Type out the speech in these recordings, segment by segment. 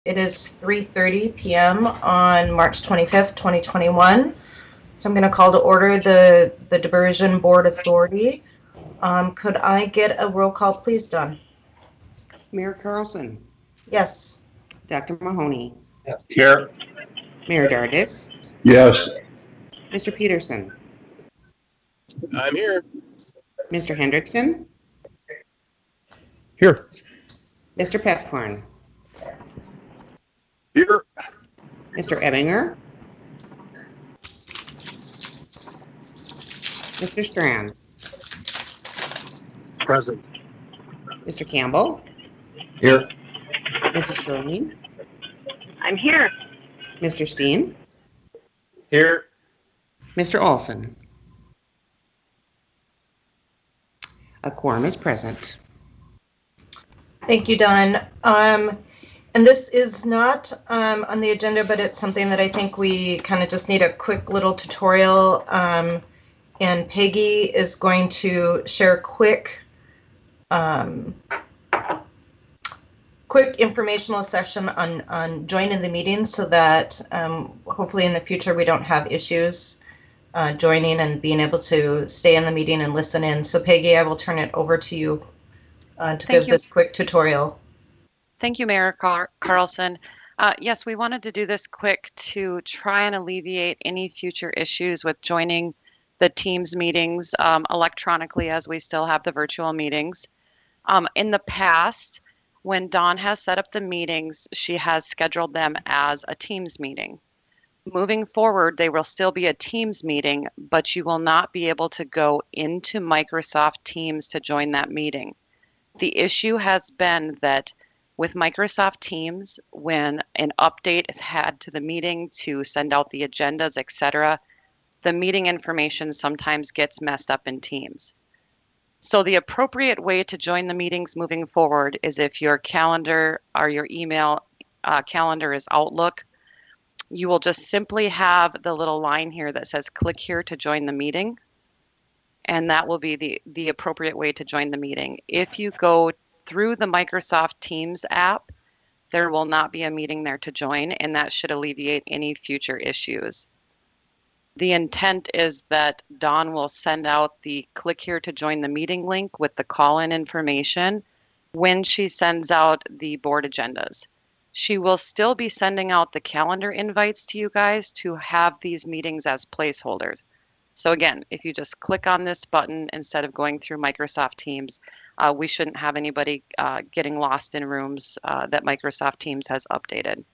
It is 3:30 p.m. on March 25th, 2021. So I'm going to call to order the Diversion Board Authority. Could I get a roll call, please, Don? Mayor Carlson. Yes. Dr. Mahoney. Here. Mayor Dardis. Yes. Mr. Peterson. I'm here. Mr. Hendrickson. Here. Mr. Pepcorn. Here. Mr. Ebinger. Mr. Strand. Present. Mr. Campbell. Here. Mrs. Shirley. I'm here. Mr. Steen. Here. Mr. Olson. A quorum is present. Thank you, Don. And this is not on the agenda, but it's something that I think we kind of just need a quick little tutorial. And Peggy is going to share a quick informational session on joining the meeting so that hopefully in the future we don't have issues joining and being able to stay in the meeting and listen in. So Peggy, I will turn it over to you to give this quick tutorial. Thank you, Mayor Carlson. Yes, we wanted to do this quick to try and alleviate any future issues with joining the Teams meetings electronically, as we still have the virtual meetings. In the past, when Dawn has set up the meetings, she has scheduled them as a Teams meeting. Moving forward, they will still be a Teams meeting, but you will not be able to go into Microsoft Teams to join that meeting. The issue has been that with Microsoft Teams, when an update is had to the meeting to send out the agendas, etc., the meeting information sometimes gets messed up in Teams. So the appropriate way to join the meetings moving forward is if your calendar or your email calendar is Outlook, you will just simply have the little line here that says click here to join the meeting. And that will be the appropriate way to join the meeting. If you go through the Microsoft Teams app, there will not be a meeting there to join, and that should alleviate any future issues. The intent is that Dawn will send out the click here to join the meeting link with the call-in information when she sends out the board agendas. She will still be sending out the calendar invites to you guys to have these meetings as placeholders. So again, if you just click on this button instead of going through Microsoft Teams, we shouldn't have anybody getting lost in rooms that Microsoft Teams has updated.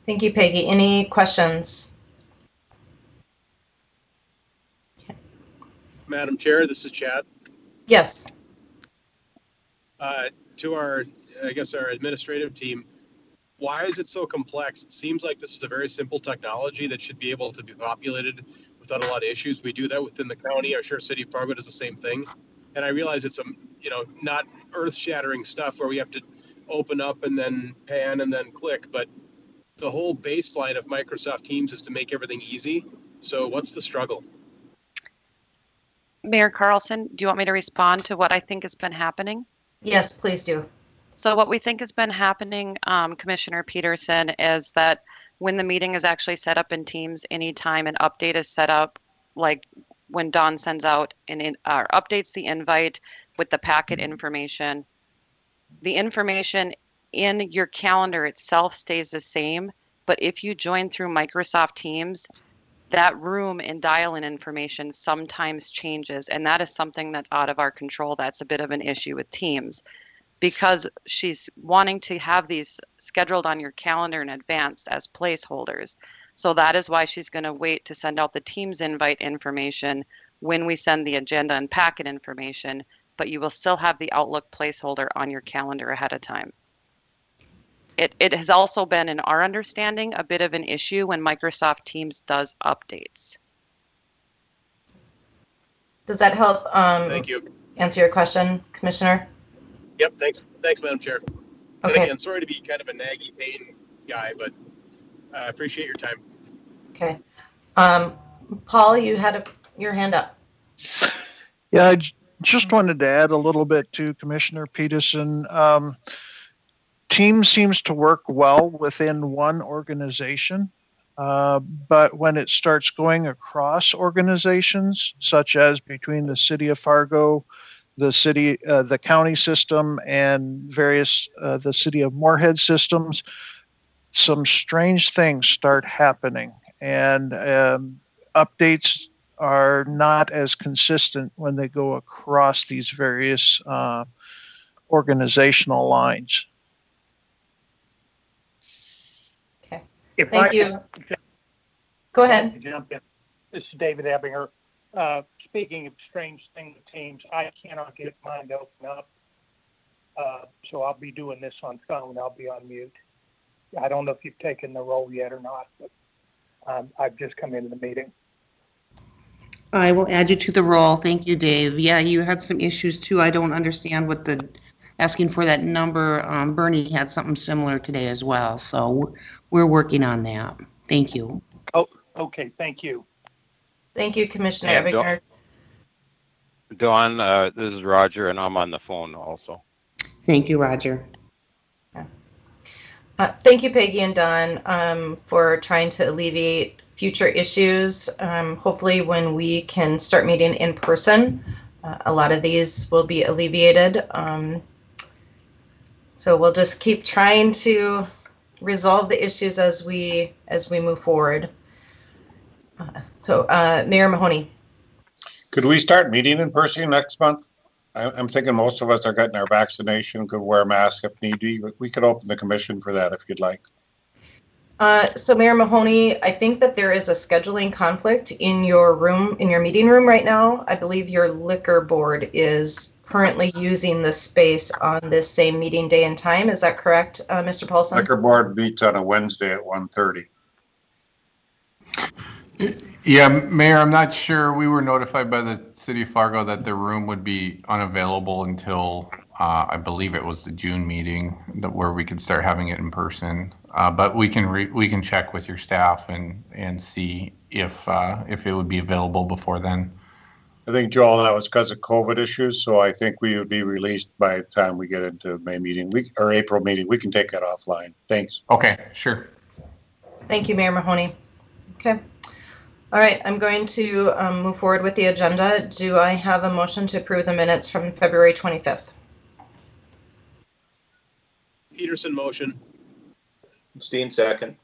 Thank you, Peggy. Any questions? Okay. Madam Chair, this is Chad. Yes. To our administrative team, why is it so complex? It seems like this is a very simple technology that should be able to be populated without a lot of issues. We do that within the county. I'm sure City of Fargo does the same thing. And I realize it's not earth-shattering stuff where we have to open up and then pan and then click, but the whole baseline of Microsoft Teams is to make everything easy. So what's the struggle? Mayor Carlson, do you want me to respond to what I think has been happening? Yes, please do. So what we think has been happening, Commissioner Peterson, is that when the meeting is actually set up in Teams, anytime an update is set up, like when Dawn sends out or updates the invite with the packet information, the information in your calendar itself stays the same, but if you join through Microsoft Teams, that room and dial-in information sometimes changes, and that is something that's out of our control. That's a bit of an issue with Teams, because she's wanting to have these scheduled on your calendar in advance as placeholders. So that is why she's going to wait to send out the Teams invite information when we send the agenda and packet information, but you will still have the Outlook placeholder on your calendar ahead of time. It has also been, in our understanding, a bit of an issue when Microsoft Teams does updates. Does that help Thank you. answer your question, Commissioner? Yep, thanks, Madam Chair. Okay. And again, sorry to be kind of a naggy pain guy, but I appreciate your time. Okay. Paul, you had your hand up. Yeah, I just wanted to add a little bit to Commissioner Peterson. team seems to work well within one organization, but when it starts going across organizations, such as between the city of Fargo, the county system, and various the city of Moorhead systems, some strange things start happening, and updates are not as consistent when they go across these various organizational lines. Okay. If Thank I you. could Go ahead. jump in. This is David Ebbinger. Speaking of strange things with teams, I cannot get mine to open up. So I'll be doing this on phone. I'll be on mute. I don't know if you've taken the role yet or not, but I've just come into the meeting. I will add you to the roll. Thank you, Dave. Yeah, you had some issues too. I don't understand what asking for that number. Bernie had something similar today as well. So we're working on that. Thank you. Oh, okay. Thank you. Thank you, Commissioner And Ebbinger. Dawn, this is Roger, and I'm on the phone also. Thank you, Roger. Thank you, Peggy and Don, for trying to alleviate future issues. Hopefully when we can start meeting in person, a lot of these will be alleviated. So we'll just keep trying to resolve the issues as we move forward. So Mayor Mahoney. Could we start meeting in person next month? I'm thinking most of us are getting our vaccination, could wear a mask if need be. We could open the commission for that if you'd like. So Mayor Mahoney, I think that there is a scheduling conflict in your room, in your meeting room right now. I believe your liquor board is currently using the space on this same meeting day and time. Is that correct, Mr. Paulson? Liquor board meets on a Wednesday at 1:30. Yeah, Mayor, I'm not sure. We were notified by the city of Fargo that the room would be unavailable until I believe it was the June meeting where we could start having it in person. But we can check with your staff and see if it would be available before then. I think, Joel, that was because of COVID issues, so I think we would be released by the time we get into May meeting or April meeting. We can take that offline. Thanks. Okay, sure. Thank you, Mayor Mahoney. Okay. All right, I'm going to move forward with the agenda. Do I have a motion to approve the minutes from February 25th? Peterson motion. Steen second.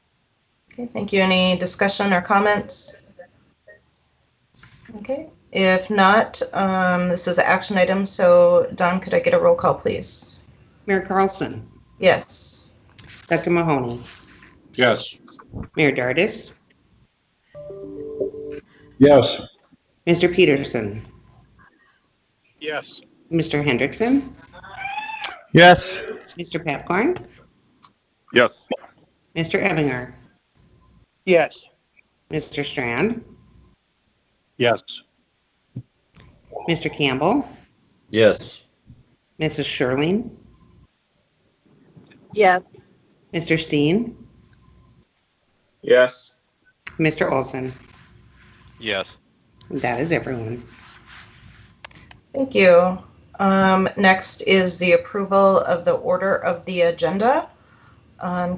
Okay, thank you. Any discussion or comments? Okay, if not, this is an action item, so Don, could I get a roll call, please? Mayor Carlson. Yes. Dr. Mahoney. Yes. Mayor Dardis. Yes. Mr. Peterson. Yes. Mr. Hendrickson. Yes. Mr. Papcorn. Yes. Mr. Ebbinger. Yes. Mr. Strand. Yes. Mr. Campbell. Yes. Mrs. Sherling. Yes. Mr. Steen. Yes. Mr. Olson. Yes. That is everyone. Thank you. Next is the approval of the order of the agenda.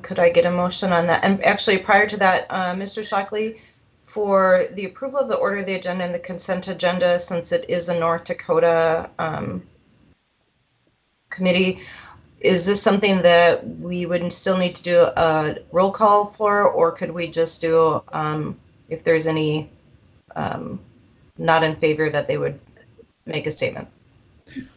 Could I get a motion on that? And actually, prior to that, Mr. Shockley, for the approval of the order of the agenda and the consent agenda, since it is a North Dakota committee, is this something that we would still need to do a roll call for, or could we just do, if there's any not in favor, that they would make a statement?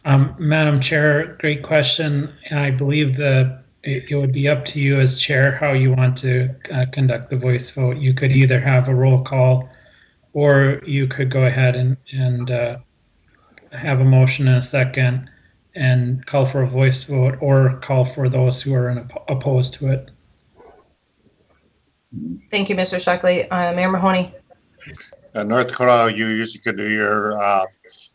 Madam Chair, great question. I believe that it would be up to you as chair how you want to conduct the voice vote. You could either have a roll call, or you could go ahead and have a motion and a second and call for a voice vote, or call for those who are opposed to it. Thank you, Mr. Shockley. Mayor Mahoney. North Dakota, you usually could do your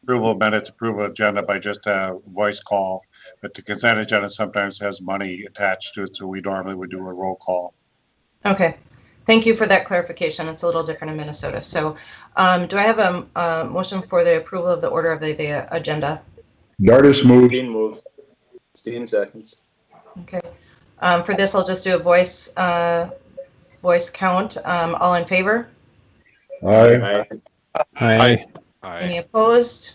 approval of minutes, approval agenda by just a voice call, but the consent agenda sometimes has money attached to it, so we normally would do a roll call. Okay, thank you for that clarification. It's a little different in Minnesota. So do I have a motion for the approval of the order of the agenda? Dardis moves. Steen moves. Steen seconds. Okay. For this, I'll just do a voice count. All in favor? Aye. Aye. Any opposed?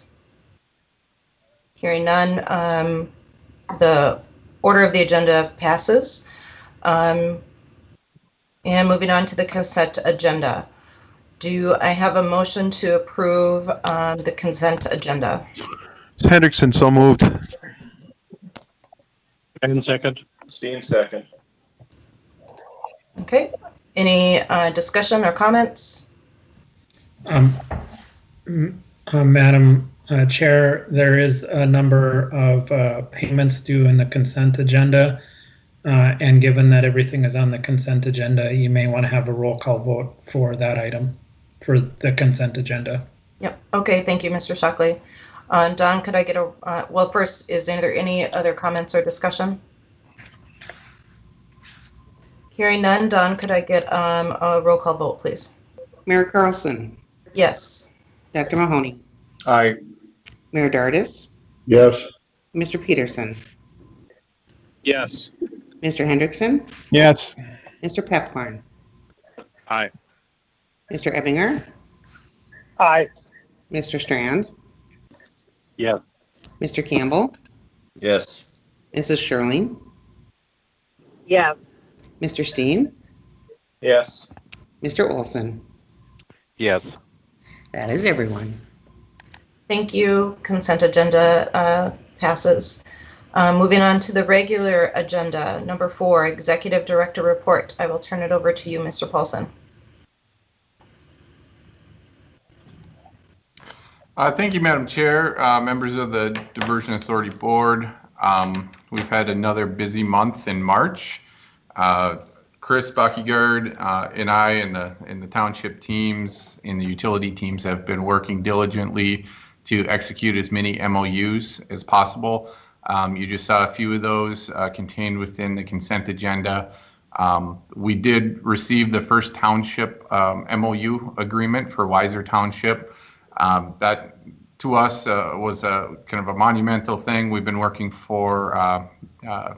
Hearing none, the order of the agenda passes. And moving on to the consent agenda. Do I have a motion to approve the consent agenda? Hendrickson, so moved. Second. Steen, second. Okay. Any discussion or comments? Madam Chair, there is a number of payments due in the consent agenda. And given that everything is on the consent agenda, you may want to have a roll call vote for that item, for the consent agenda. Yep. Okay. Thank you, Mr. Shockley. Don, could I get a, well, first, is there any other comments or discussion? Hearing none, Don, could I get a roll call vote, please? Mayor Carlson, Yes. Dr. Mahoney, Aye. Mayor Dardis, Yes. Mr. Peterson, Yes. Mr. Hendrickson, Yes. Mr. Pepcorn, Aye. Mr. Ebbinger, Aye. Mr. Strand, Yes. Mr. Campbell, Yes. Mrs. Sherling, Yes. Mr. Steen, Yes. Mr. Olson. Yes. That is everyone. Thank you. Consent agenda passes. Moving on to the regular agenda, number 4, Executive Director Report. I will turn it over to you, Mr. Paulson. Thank you, Madam Chair, members of the Diversion Authority Board. We've had another busy month in March. Chris Buckygard and I and the township teams and the utility teams have been working diligently to execute as many MOUs as possible. You just saw a few of those contained within the consent agenda. We did receive the first township MOU agreement for Weiser Township. That to us was a kind of a monumental thing. We've been working for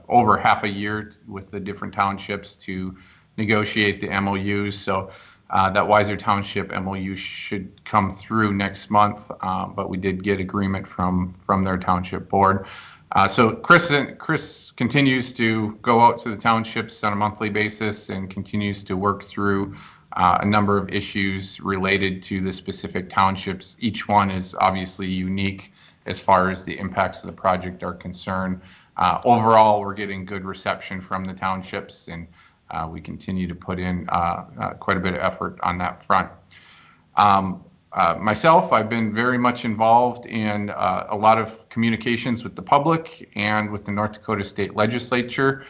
over half a year with the different townships to negotiate the MOUs. So that Weiser Township MOU should come through next month, but we did get agreement from their township board. So Chris continues to go out to the townships on a monthly basis and continues to work through a number of issues related to the specific townships. Each one is obviously unique as far as the impacts of the project are concerned. Overall, we're getting good reception from the townships, and we continue to put in quite a bit of effort on that front. Myself, I've been very much involved in a lot of communications with the public and with the North Dakota State Legislature.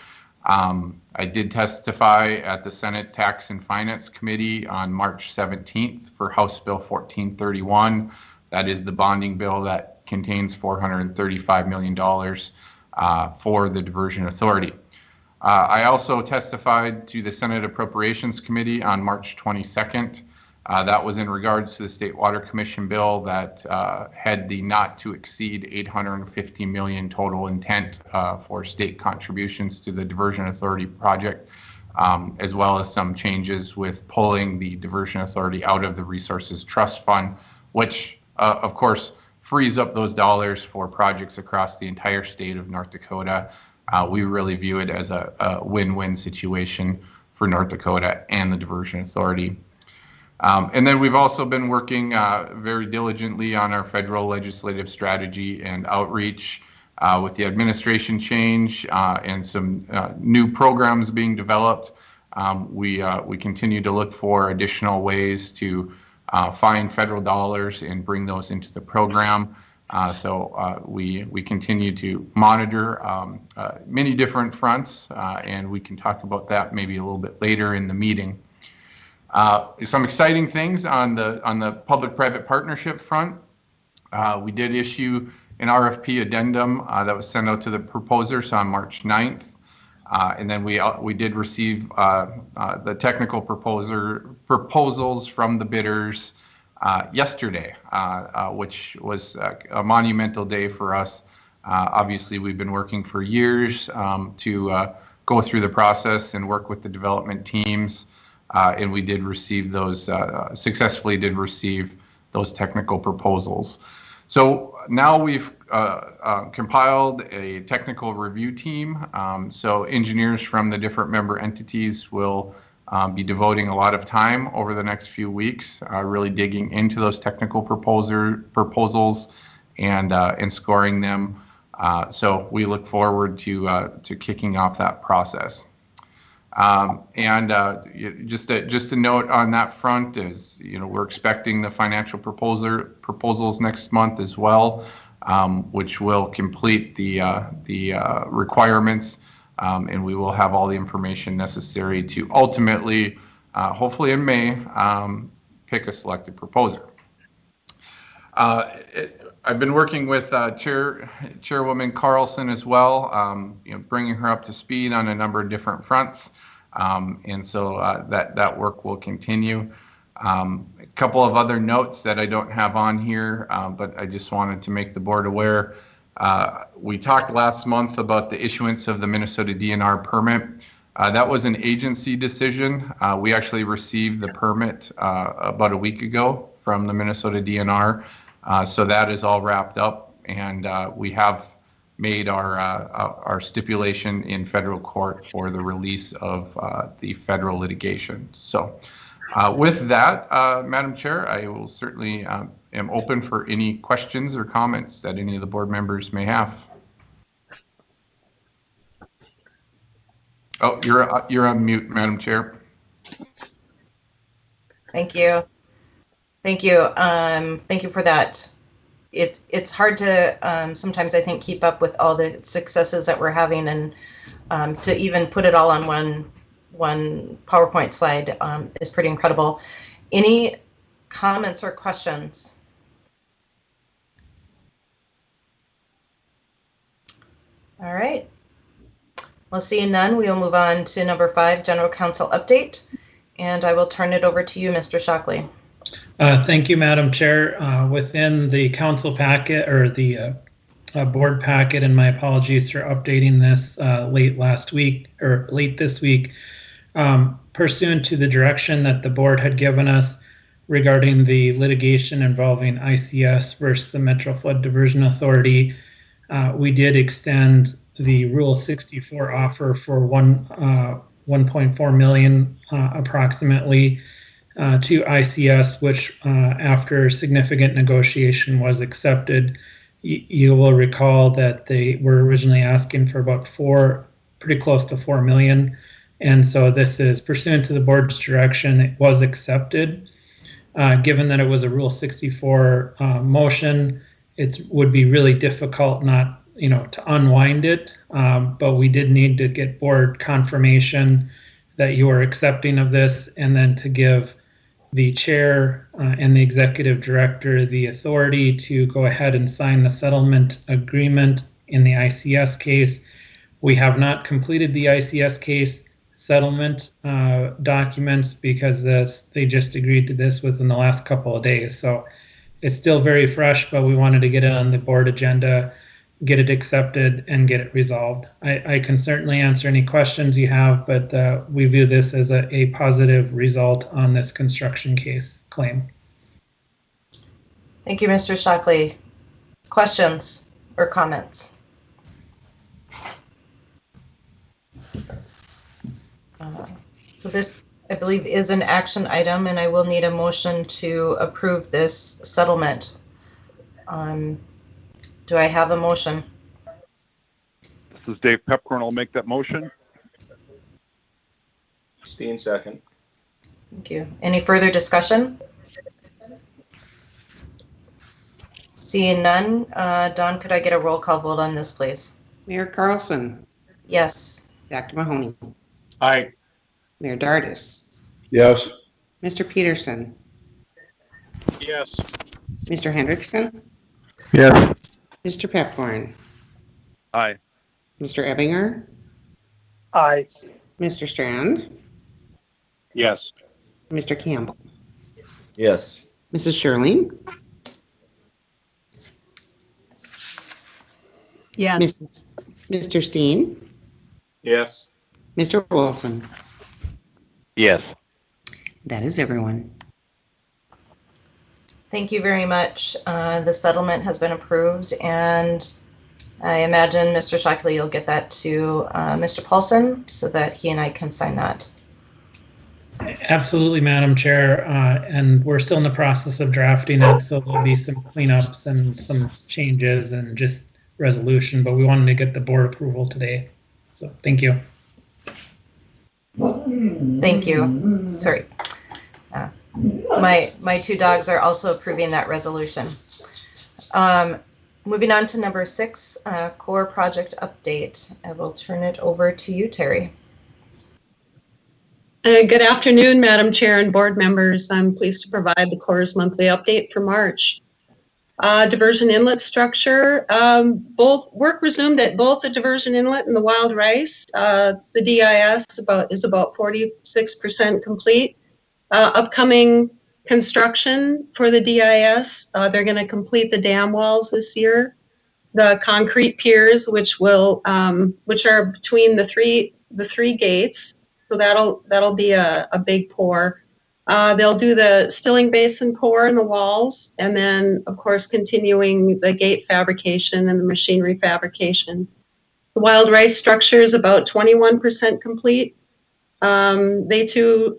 I did testify at the Senate Tax and Finance Committee on March 17th for House Bill 1431. That is the bonding bill that contains $435 million for the Diversion Authority. I also testified to the Senate Appropriations Committee on March 22nd. That was in regards to the State Water Commission bill that had the not to exceed $850 million total intent for state contributions to the Diversion Authority project, as well as some changes with pulling the Diversion Authority out of the Resources Trust Fund, which of course frees up those dollars for projects across the entire state of North Dakota. We really view it as a win-win situation for North Dakota and the Diversion Authority. And then we've also been working very diligently on our federal legislative strategy and outreach with the administration change and some new programs being developed. We continue to look for additional ways to find federal dollars and bring those into the program. So we continue to monitor many different fronts, and we can talk about that maybe a little bit later in the meeting. Some exciting things on the public-private partnership front. We did issue an RFP addendum that was sent out to the proposers on March 9th. And then we did receive the technical proposals from the bidders yesterday, which was a monumental day for us. Obviously, we've been working for years to go through the process and work with the development teams. And we did receive those, successfully did receive those technical proposals. So now we've compiled a technical review team. So engineers from the different member entities will be devoting a lot of time over the next few weeks, really digging into those technical proposals and scoring them. So we look forward to kicking off that process. Just a note on that front is, we're expecting the financial proposals next month as well, which will complete the requirements, and we will have all the information necessary to ultimately, hopefully in May, pick a selected proposer. I've been working with Chairwoman Carlson as well, bringing her up to speed on a number of different fronts, and so that work will continue. A couple of other notes that I don't have on here, but I just wanted to make the board aware. We talked last month about the issuance of the Minnesota DNR permit. That was an agency decision. We actually received the permit about a week ago from the Minnesota DNR. So that is all wrapped up, and we have made our stipulation in federal court for the release of the federal litigation. So with that, Madam Chair, I will certainly am open for any questions or comments that any of the board members may have. Oh, you're on mute, Madam Chair. Thank you. Thank you. Thank you for that. It's hard to sometimes, I think, keep up with all the successes that we're having, and to even put it all on one PowerPoint slide is pretty incredible. Any comments or questions? All right. Well, seeing none, we will move on to number 5, General Counsel update, and I will turn it over to you, Mr. Shockley. Thank you, Madam Chair. Within the council packet, or the board packet, and my apologies for updating this late this week, pursuant to the direction that the board had given us regarding the litigation involving ICS versus the Metro Flood Diversion Authority, we did extend the Rule 64 offer for 1.4 million approximately to ICS, which after significant negotiation was accepted. You will recall that they were originally asking for about pretty close to 4 million. And so this is pursuant to the board's direction. It was accepted. Given that it was a Rule 64 motion, it would be really difficult not, to unwind it. But we did need to get board confirmation that you are accepting of this, and then to give the chair and the executive director the authority to go ahead and sign the settlement agreement in the ICS case. We have not completed the ICS case settlement documents because they just agreed to this within the last couple of days. So it's still very fresh, but we wanted to get it on the board agenda, get it accepted, and get it resolved. I can certainly answer any questions you have, but we view this as a positive result on this construction case claim. Thank you, Mr. Shockley. Questions or comments? So this, I believe, is an action item, and I will need a motion to approve this settlement. Do I have a motion? This is Dave Pepcorn. I'll make that motion. Steen, second. Thank you. Any further discussion? Seeing none, Dawn, could I get a roll call vote on this, please? Mayor Carlson. Yes. Dr. Mahoney. Aye. Mayor Dardis. Yes. Mr. Peterson. Yes. Mr. Hendrickson. Yes. Mr. Pepcorn. Aye. Mr. Ebbinger. Aye. Mr. Strand. Yes. Mr. Campbell. Yes. Mrs. Shirley. Yes. Mr. Steen. Yes. Mr. Wilson. Yes. That is everyone. Thank you very much. The settlement has been approved, and I imagine, Mr. Shockley, you'll get that to Mr. Paulson so that he and I can sign that. Absolutely, Madam Chair, and we're still in the process of drafting it, so there'll be some cleanups and some changes and just resolution, but we wanted to get the board approval today. So thank you. Thank you. Sorry. My two dogs are also approving that resolution. Moving on to number 6, core project update. I will turn it over to you, Terry. Good afternoon, Madam Chair and board members. I'm pleased to provide the Corps' monthly update for March. Diversion inlet structure, both work resumed at both the diversion inlet and the wild rice. The DIS is about 46% complete. Upcoming construction for the DIS, they're going to complete the dam walls this year. The concrete piers, which are between the three gates. So that'll be a big pour. They'll do the stilling basin pour in the walls, and then of course continuing the gate fabrication and the machinery fabrication. The wild rice structure is about 21% complete. They too,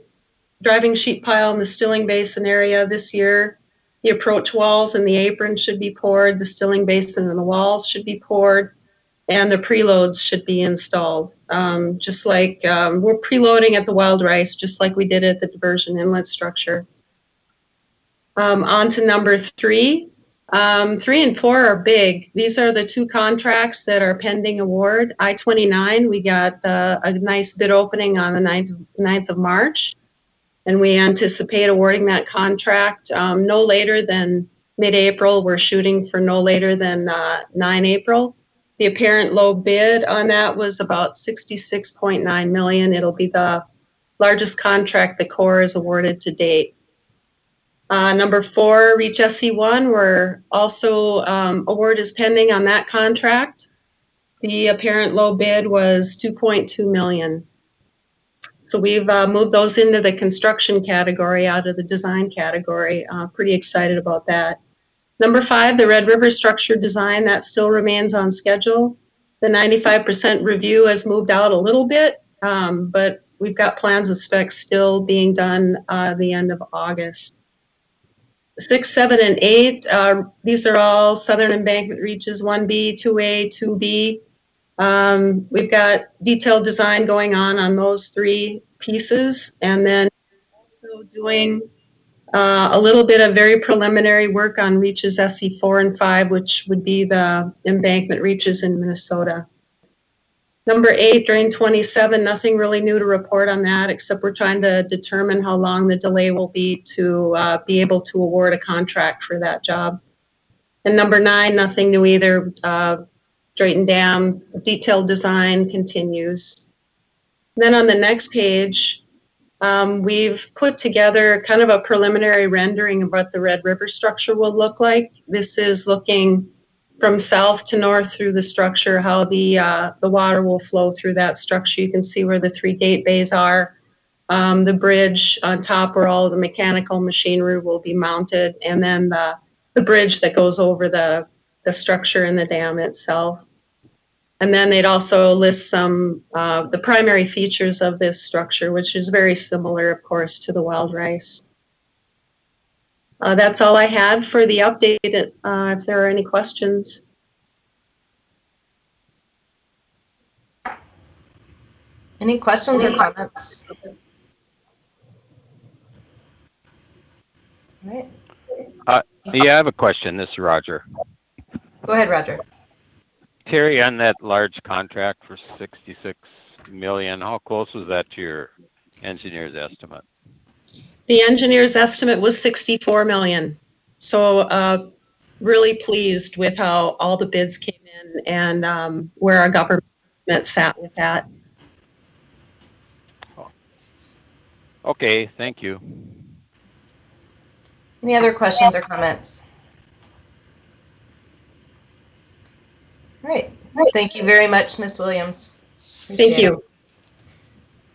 driving sheet pile in the stilling basin area this year. The approach walls and the apron should be poured. The stilling basin and the walls should be poured. And the preloads should be installed. Just like we're preloading at the wild rice, just like we did at the diversion inlet structure. On to number 3. 3 and 4 are big. These are the 2 contracts that are pending award. I-29, we got a nice bid opening on the 9th of March. And we anticipate awarding that contract no later than mid-April. We're shooting for no later than 9 April. The apparent low bid on that was about $66.9 million. It'll be the largest contract the Corps has awarded to date. Number 4, Reach SC1, we're also award is pending on that contract. The apparent low bid was $2.2 million. So we've moved those into the construction category out of the design category. Pretty excited about that. Number 5, the Red River structure design, that still remains on schedule. The 95% review has moved out a little bit, but we've got plans and specs still being done the end of August. 6, 7, and 8, these are all Southern Embankment Reaches 1B, 2A, 2B. We've got detailed design going on those 3 pieces, and then also doing a little bit of very preliminary work on Reaches SC4 and 5, which would be the embankment reaches in Minnesota. Number 8, Drain 27, nothing really new to report on that, except we're trying to determine how long the delay will be to be able to award a contract for that job. And number 9, nothing new either. Drayton Dam, detailed design continues. Then on the next page, we've put together kind of a preliminary rendering of what the Red River structure will look like. This is looking from south to north through the structure, how the water will flow through that structure. You can see where the 3 gate bays are, the bridge on top where all the mechanical machinery will be mounted, and then the bridge that goes over the structure and the dam itself. And then they'd also list some the primary features of this structure, which is very similar, of course, to the wild rice. That's all I had for the update. If there are any questions. Any questions or comments? All right. Yeah, I have a question. This is Roger. Go ahead, Roger. Terry, on that large contract for $66 million, how close was that to your engineer's estimate? The engineer's estimate was $64 million. So really pleased with how all the bids came in and where our government sat with that. Okay, thank you. Any other questions or comments? All right. Thank you very much, Ms. Williams. Thank you.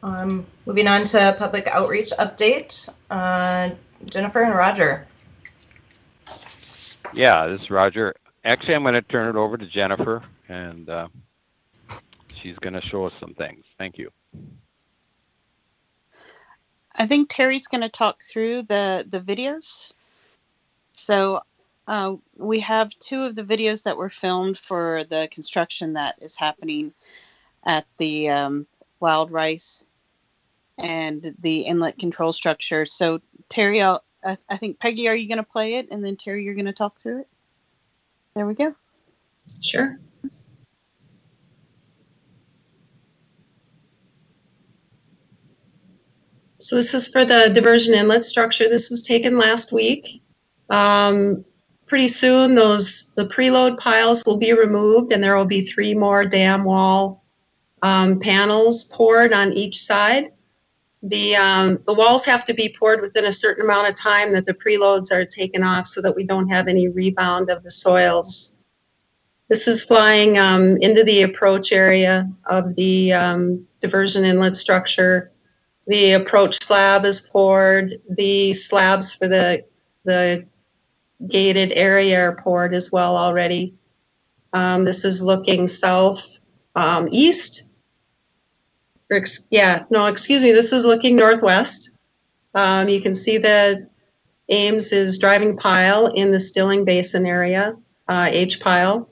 Moving on to public outreach update, Jennifer and Roger. Yeah, this is Roger. Actually, I'm going to turn it over to Jennifer, and she's going to show us some things. Thank you. I think Terry's going to talk through the videos. So we have 2 of the videos that were filmed for the construction that is happening at the wild rice and the inlet control structure. So Terry, I think Peggy, are you going to play it? And then Terry, you're going to talk through it? There we go. Sure. So this is for the diversion inlet structure. This was taken last week. Pretty soon the preload piles will be removed and there will be 3 more dam wall panels poured on each side. The walls have to be poured within a certain amount of time that the preloads are taken off so that we don't have any rebound of the soils. This is flying into the approach area of the diversion inlet structure. The approach slab is poured. The slabs for the gated area are poured as well already. This is looking south east. This is looking northwest. You can see the Ames is driving pile in the Stilling Basin area, H pile,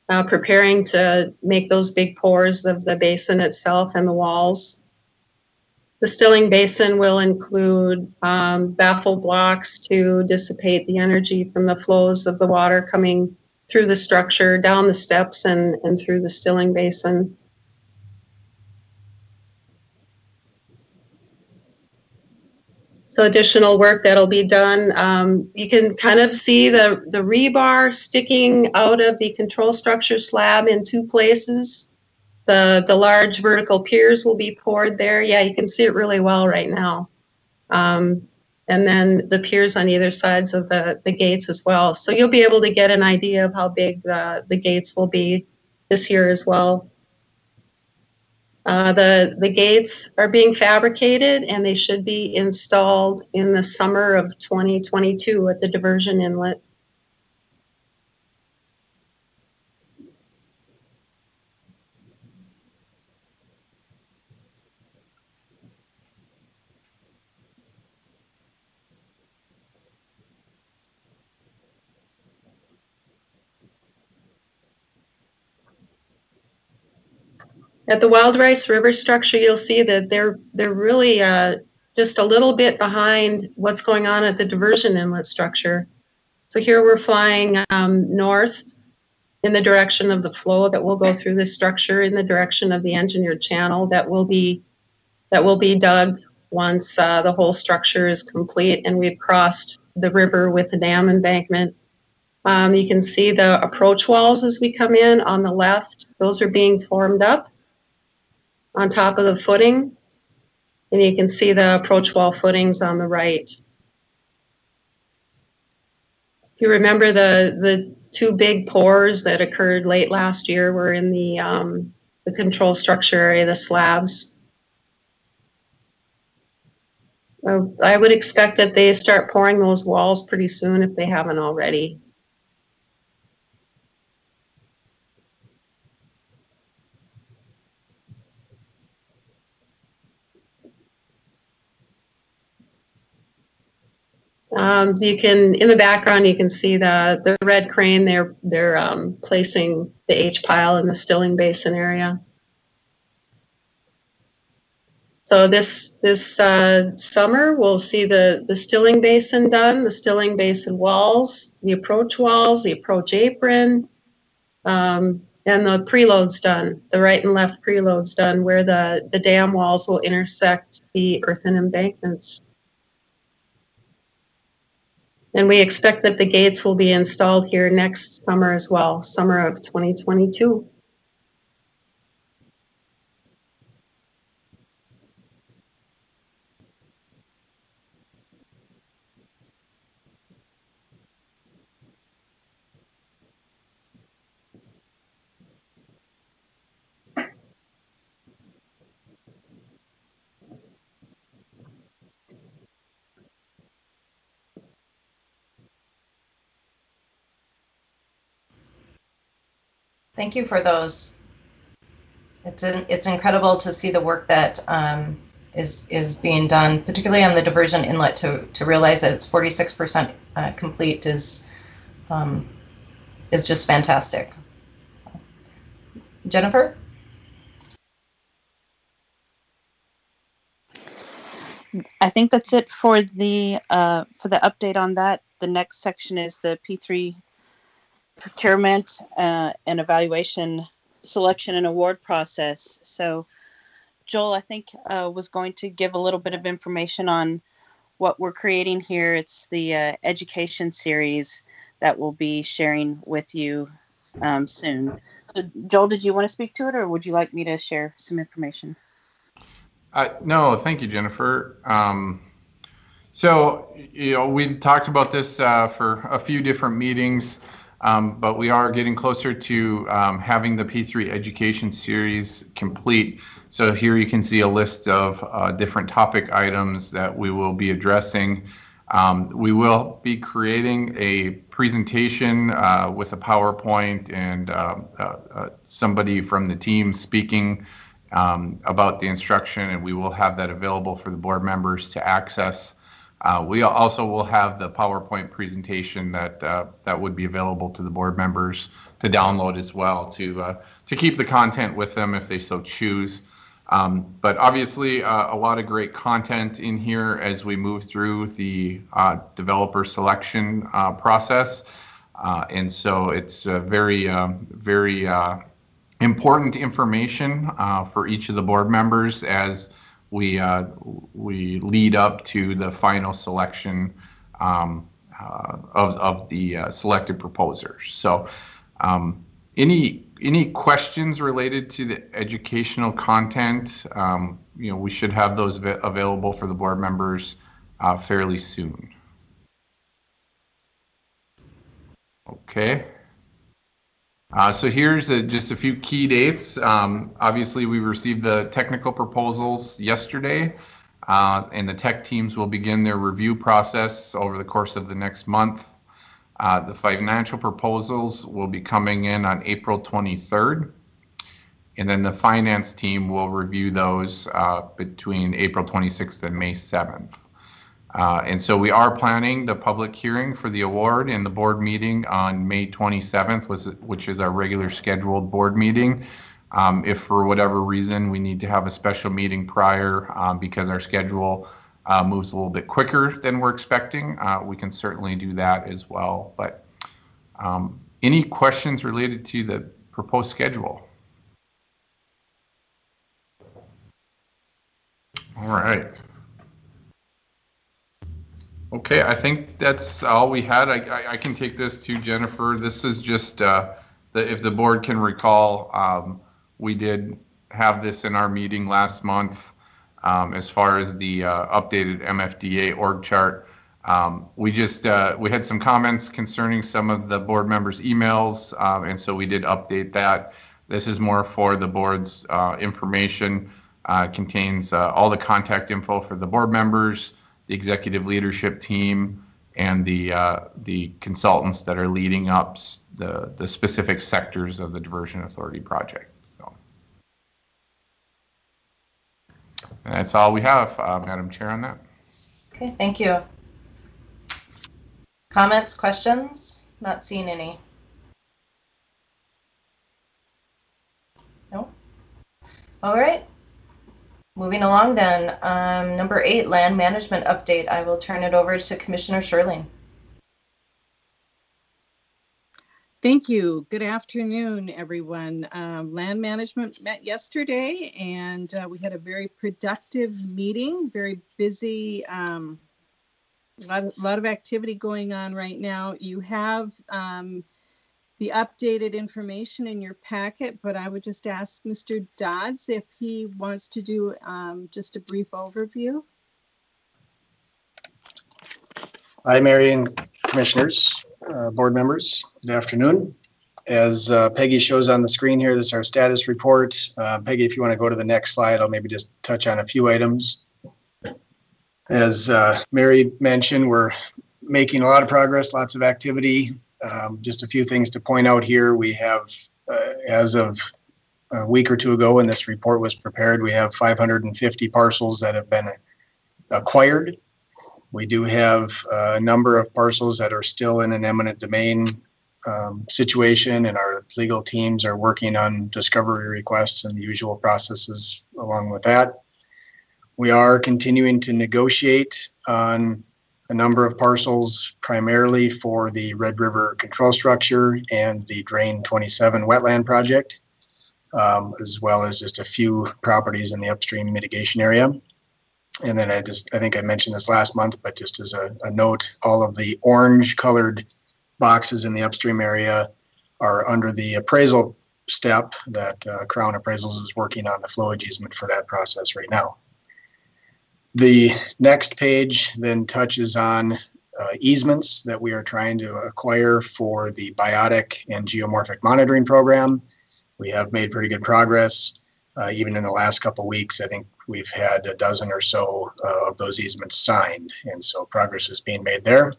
preparing to make those big pours of the basin itself and the walls. The Stilling Basin will include baffle blocks to dissipate the energy from the flows of the water coming through the structure, down the steps, and through the Stilling Basin. So additional work that'll be done. You can kind of see the rebar sticking out of the control structure slab in 2 places. The large vertical piers will be poured there. Yeah, you can see it really well right now. And then the piers on either sides of the gates as well. So you'll be able to get an idea of how big the gates will be this year as well. The gates are being fabricated and they should be installed in the summer of 2022 at the diversion inlet. At the Wild Rice River structure, you'll see that they're really just a little bit behind what's going on at the diversion inlet structure. So here we're flying north in the direction of the flow that will go through this structure, in the direction of the engineered channel that will be dug once the whole structure is complete and we've crossed the river with the dam embankment. You can see the approach walls as we come in on the left. Those are being formed up on top of the footing, and you can see the approach wall footings on the right. If you remember, the 2 big pours that occurred late last year were in the control structure area, the slabs. I would expect that they start pouring those walls pretty soon if they haven't already. You can, in the background, you can see the red crane. They're placing the H pile in the Stilling Basin area. So this summer, we'll see the Stilling Basin done, the Stilling Basin walls, the approach apron, and the preloads done, the right and left preloads done, where the dam walls will intersect the earthen embankments. And we expect that the gates will be installed here next summer as well, summer of 2022. Thank you for those. It's incredible to see the work that is being done, particularly on the diversion inlet. To realize that it's 46% complete is just fantastic. Jennifer? I think that's it for the update on that. The next section is the P3 procurement and evaluation, selection and award process. So Joel, I think, was going to give a little bit of information on what we're creating here. It's the education series that we'll be sharing with you soon. So Joel, did you want to speak to it, or would you like me to share some information? No, thank you, Jennifer. So, we talked about this for a few different meetings, but we are getting closer to having the P3 education series complete. So here you can see a list of different topic items that we will be addressing. We will be creating a presentation with a PowerPoint and somebody from the team speaking about the instruction, and we will have that available for the board members to access. We also will have the PowerPoint presentation that would be available to the board members to download as well, to keep the content with them if they so choose. But obviously a lot of great content in here as we move through the developer selection process. And so it's very important information for each of the board members as we lead up to the final selection of the selected proposers. So any questions related to the educational content? We should have those available for the board members fairly soon. Okay. So here's just a few key dates. Obviously, we received the technical proposals yesterday, and the tech teams will begin their review process over the course of the next month. The financial proposals will be coming in on April 23rd, and then the finance team will review those between April 26th and May 7th. And so we are planning the public hearing for the award and the board meeting on May 27th, which is our regular scheduled board meeting. If for whatever reason we need to have a special meeting prior because our schedule moves a little bit quicker than we're expecting, we can certainly do that as well. But any questions related to the proposed schedule? All right. Okay, I think that's all we had. I can take this to Jennifer. This is just, if the board can recall, we did have this in our meeting last month as far as the updated MFDA org chart. We had some comments concerning some of the board members' emails, and so we did update that. This is more for the board's information. Contains all the contact info for the board members, the executive leadership team, and the consultants that are leading up the specific sectors of the Diversion Authority project. So and that's all we have, Madam Chair, on that. Okay, thank you. Comments, questions? Not seeing any. No? All right. Moving along then, number 8, land management update. I will turn it over to Commissioner Sherling. Thank you. Good afternoon, everyone. Land management met yesterday, and we had a very productive meeting, very busy, a lot of activity going on right now. You have the updated information in your packet, but I would just ask Mr. Dodds if he wants to do just a brief overview. Hi, Mary and commissioners, board members. Good afternoon. As Peggy shows on the screen here, this is our status report. Peggy, if you want to go to the next slide, I'll maybe just touch on a few items. As Mary mentioned, we're making a lot of progress, lots of activity. Just a few things to point out here. We have as of a week or two ago when this report was prepared, we have 550 parcels that have been acquired. We do have a number of parcels that are still in an eminent domain situation, and our legal teams are working on discovery requests and the usual processes along with that. We are continuing to negotiate on a number of parcels, primarily for the Red River control structure and the Drain 27 wetland project, as well as just a few properties in the upstream mitigation area. And then I think I mentioned this last month, but just as a note, all of the orange colored boxes in the upstream area are under the appraisal step that Crown Appraisals is working on the flowage easement for that process right now. The next page then touches on easements that we are trying to acquire for the biotic and geomorphic monitoring program. We have made pretty good progress. Even in the last couple of weeks, I think we've had a dozen or so of those easements signed, and so progress is being made there.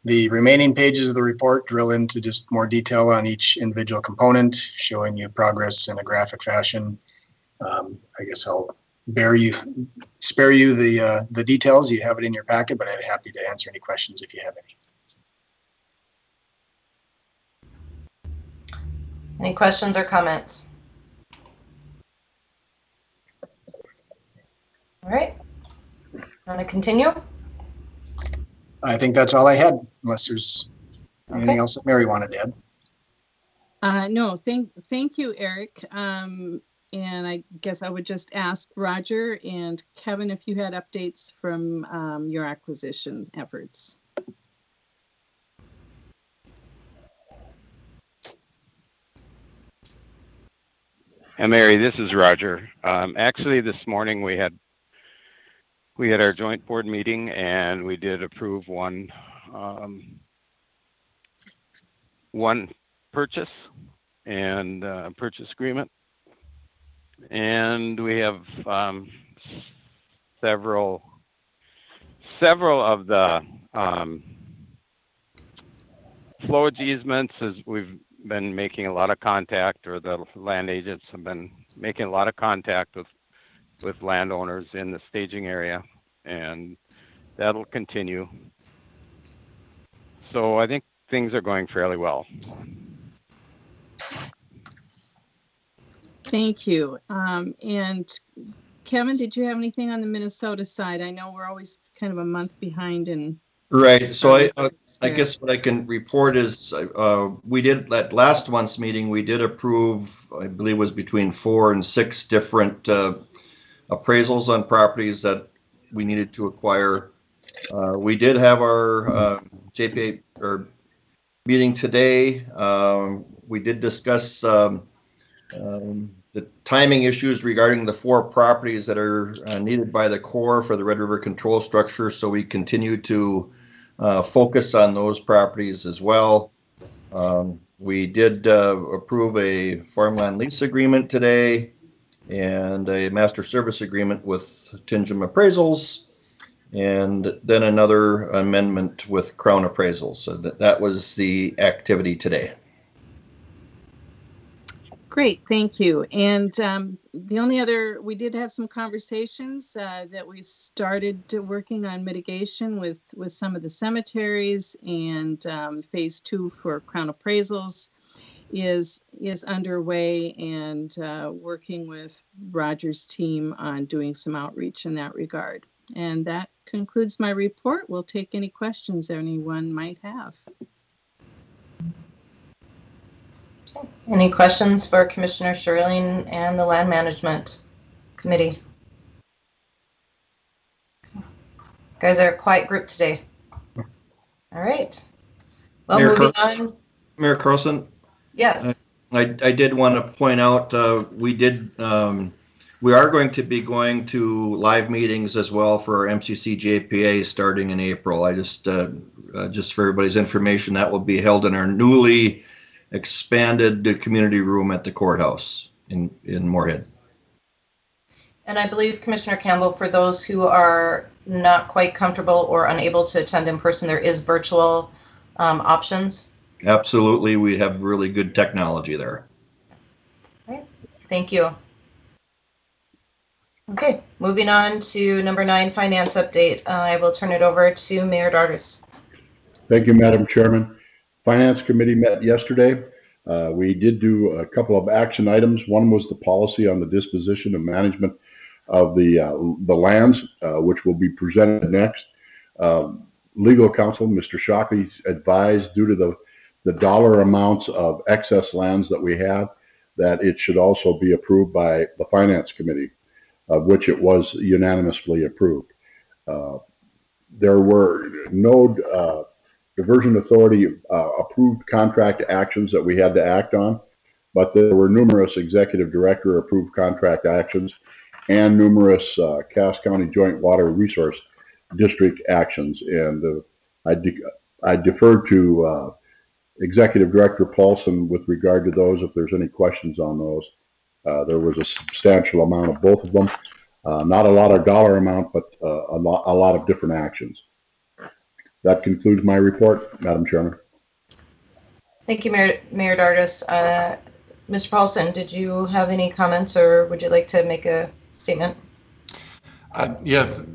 The remaining pages of the report drill into just more detail on each individual component, showing you progress in a graphic fashion. I guess I'll spare you the details. You have it in your packet, but I'd be happy to answer any questions if you have any. Any questions or comments? All right. Want to continue? I think that's all I had, unless there's anything else that Mary wanted to add. No, thank you, Eric. And I guess I would just ask Roger and Kevin if you had updates from your acquisition efforts. And Mary, this is Roger. Actually, this morning we had our joint board meeting, and we did approve one purchase and purchase agreement, and we have several of the flowage easements. As we've been making a lot of contact, or the land agents have been making a lot of contact with landowners in the staging area, and that'll continue. So I think things are going fairly well. Thank you. And Kevin, did you have anything on the Minnesota side? I know we're always kind of a month behind in. Right. So I guess what I can report is we did at last month's meeting, we did approve, I believe it was between 4 and 6 different appraisals on properties that we needed to acquire. We did have our JPA meeting today. We did discuss the timing issues regarding the 4 properties that are needed by the Corps for the Red River control structure. So we continue to focus on those properties as well. We did approve a farmland lease agreement today and a master service agreement with Tingem Appraisals, and then another amendment with Crown Appraisals. So that was the activity today. Great, thank you. And the only other, we did have some conversations that we've started working on mitigation with some of the cemeteries, and phase 2 for Crown Appraisals is underway, and working with Roger's team on doing some outreach in that regard. And that concludes my report. We'll take any questions anyone might have. Any questions for Commissioner Sherling and the Land Management Committee? You guys are a quiet group today. All right. Well, Mayor moving Carlson, on. Mayor Carlson? Yes. I did want to point out we are going to be going to live meetings as well for our MCC JPA starting in April. I just for everybody's information, that will be held in our newly expanded community room at the courthouse in Moorhead. And I believe, Commissioner Campbell, for those who are not quite comfortable or unable to attend in person, there is virtual options. Absolutely, we have really good technology there. Right. Thank you. Okay, moving on to number 9, finance update. I will turn it over to Mayor Dardis. Thank you, Madam Chairman. Finance Committee met yesterday. We did do a couple of action items. One was the policy on the disposition and management of the lands, which will be presented next. Legal counsel, Mr. Shockley, advised due to the dollar amounts of excess lands that we have, that it should also be approved by the Finance Committee, of which it was unanimously approved. There were no Diversion Authority approved contract actions that we had to act on, but there were numerous Executive Director approved contract actions and numerous Cass County Joint Water Resource District actions. And I defer to Executive Director Paulson with regard to those, if there's any questions on those. There was a substantial amount of both of them. Not a lot of dollar amount, but a lot of different actions. That concludes my report, Madam Chairman. Thank you, Mayor Dardis. Mr. Paulson, did you have any comments, or would you like to make a statement? Yes,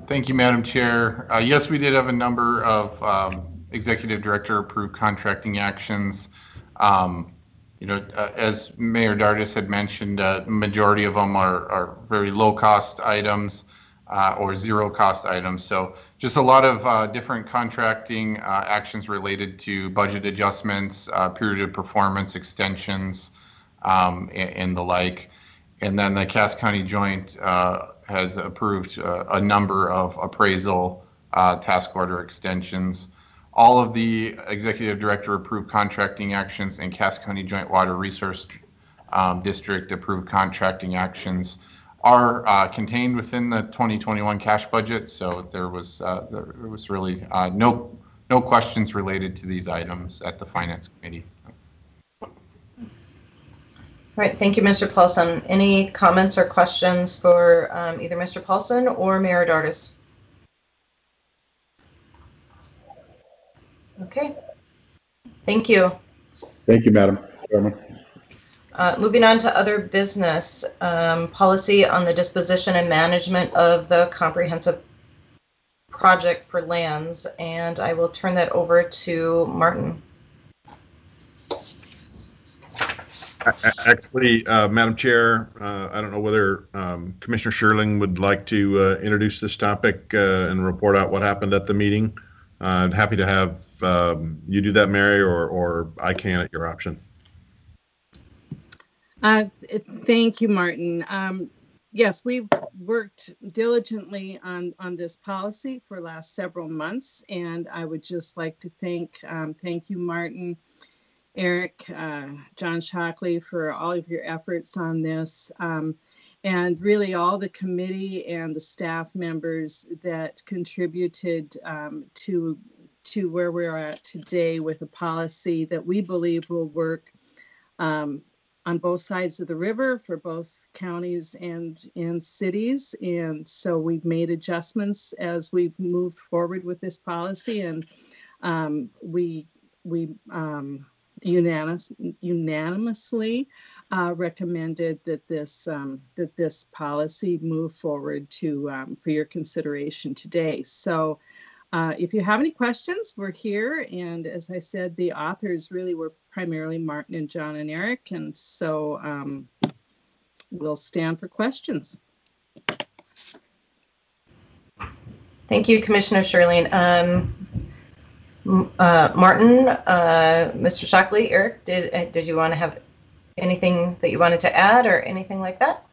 thank you, Madam Chair. Yes, we did have a number of Executive Director approved contracting actions. As Mayor Dardis had mentioned, majority of them are very low cost items or zero cost items. So just a lot of different contracting actions related to budget adjustments, period of performance extensions, and the like. And then the Cass County Joint has approved a number of appraisal task order extensions. All of the Executive Director approved contracting actions and Cass County Joint Water Resource District approved contracting actions are contained within the 2021 cash budget. So there was really no questions related to these items at the Finance Committee. All right, thank you, Mr. Paulson. Any comments or questions for either Mr. Paulson or Mayor Dardis? Okay, thank you. Thank you, Madam Chairman. Moving on to other business, policy on the disposition and management of the comprehensive project for lands, and I will turn that over to Martin. Actually, Madam Chair, I don't know whether Commissioner Sherling would like to introduce this topic and report out what happened at the meeting. I'm happy to have you do that, Mary, or I can at your option. Thank you, Martin. Yes, we've worked diligently on this policy for the last several months, and I would just like to thank you, Martin, Eric, John Shockley, for all of your efforts on this, and really all the committee and the staff members that contributed to where we're at today with a policy that we believe will work on both sides of the river for both counties and cities. And so we've made adjustments as we've moved forward with this policy, and we unanimously recommended that this policy move forward for your consideration today. So if you have any questions, we're here. And as I said, the authors really were primarily Martin and John and Eric. And so we'll stand for questions. Thank you, Commissioner Sherling. Martin, Mr. Shockley, Eric, did you want to have anything that you wanted to add or anything like that?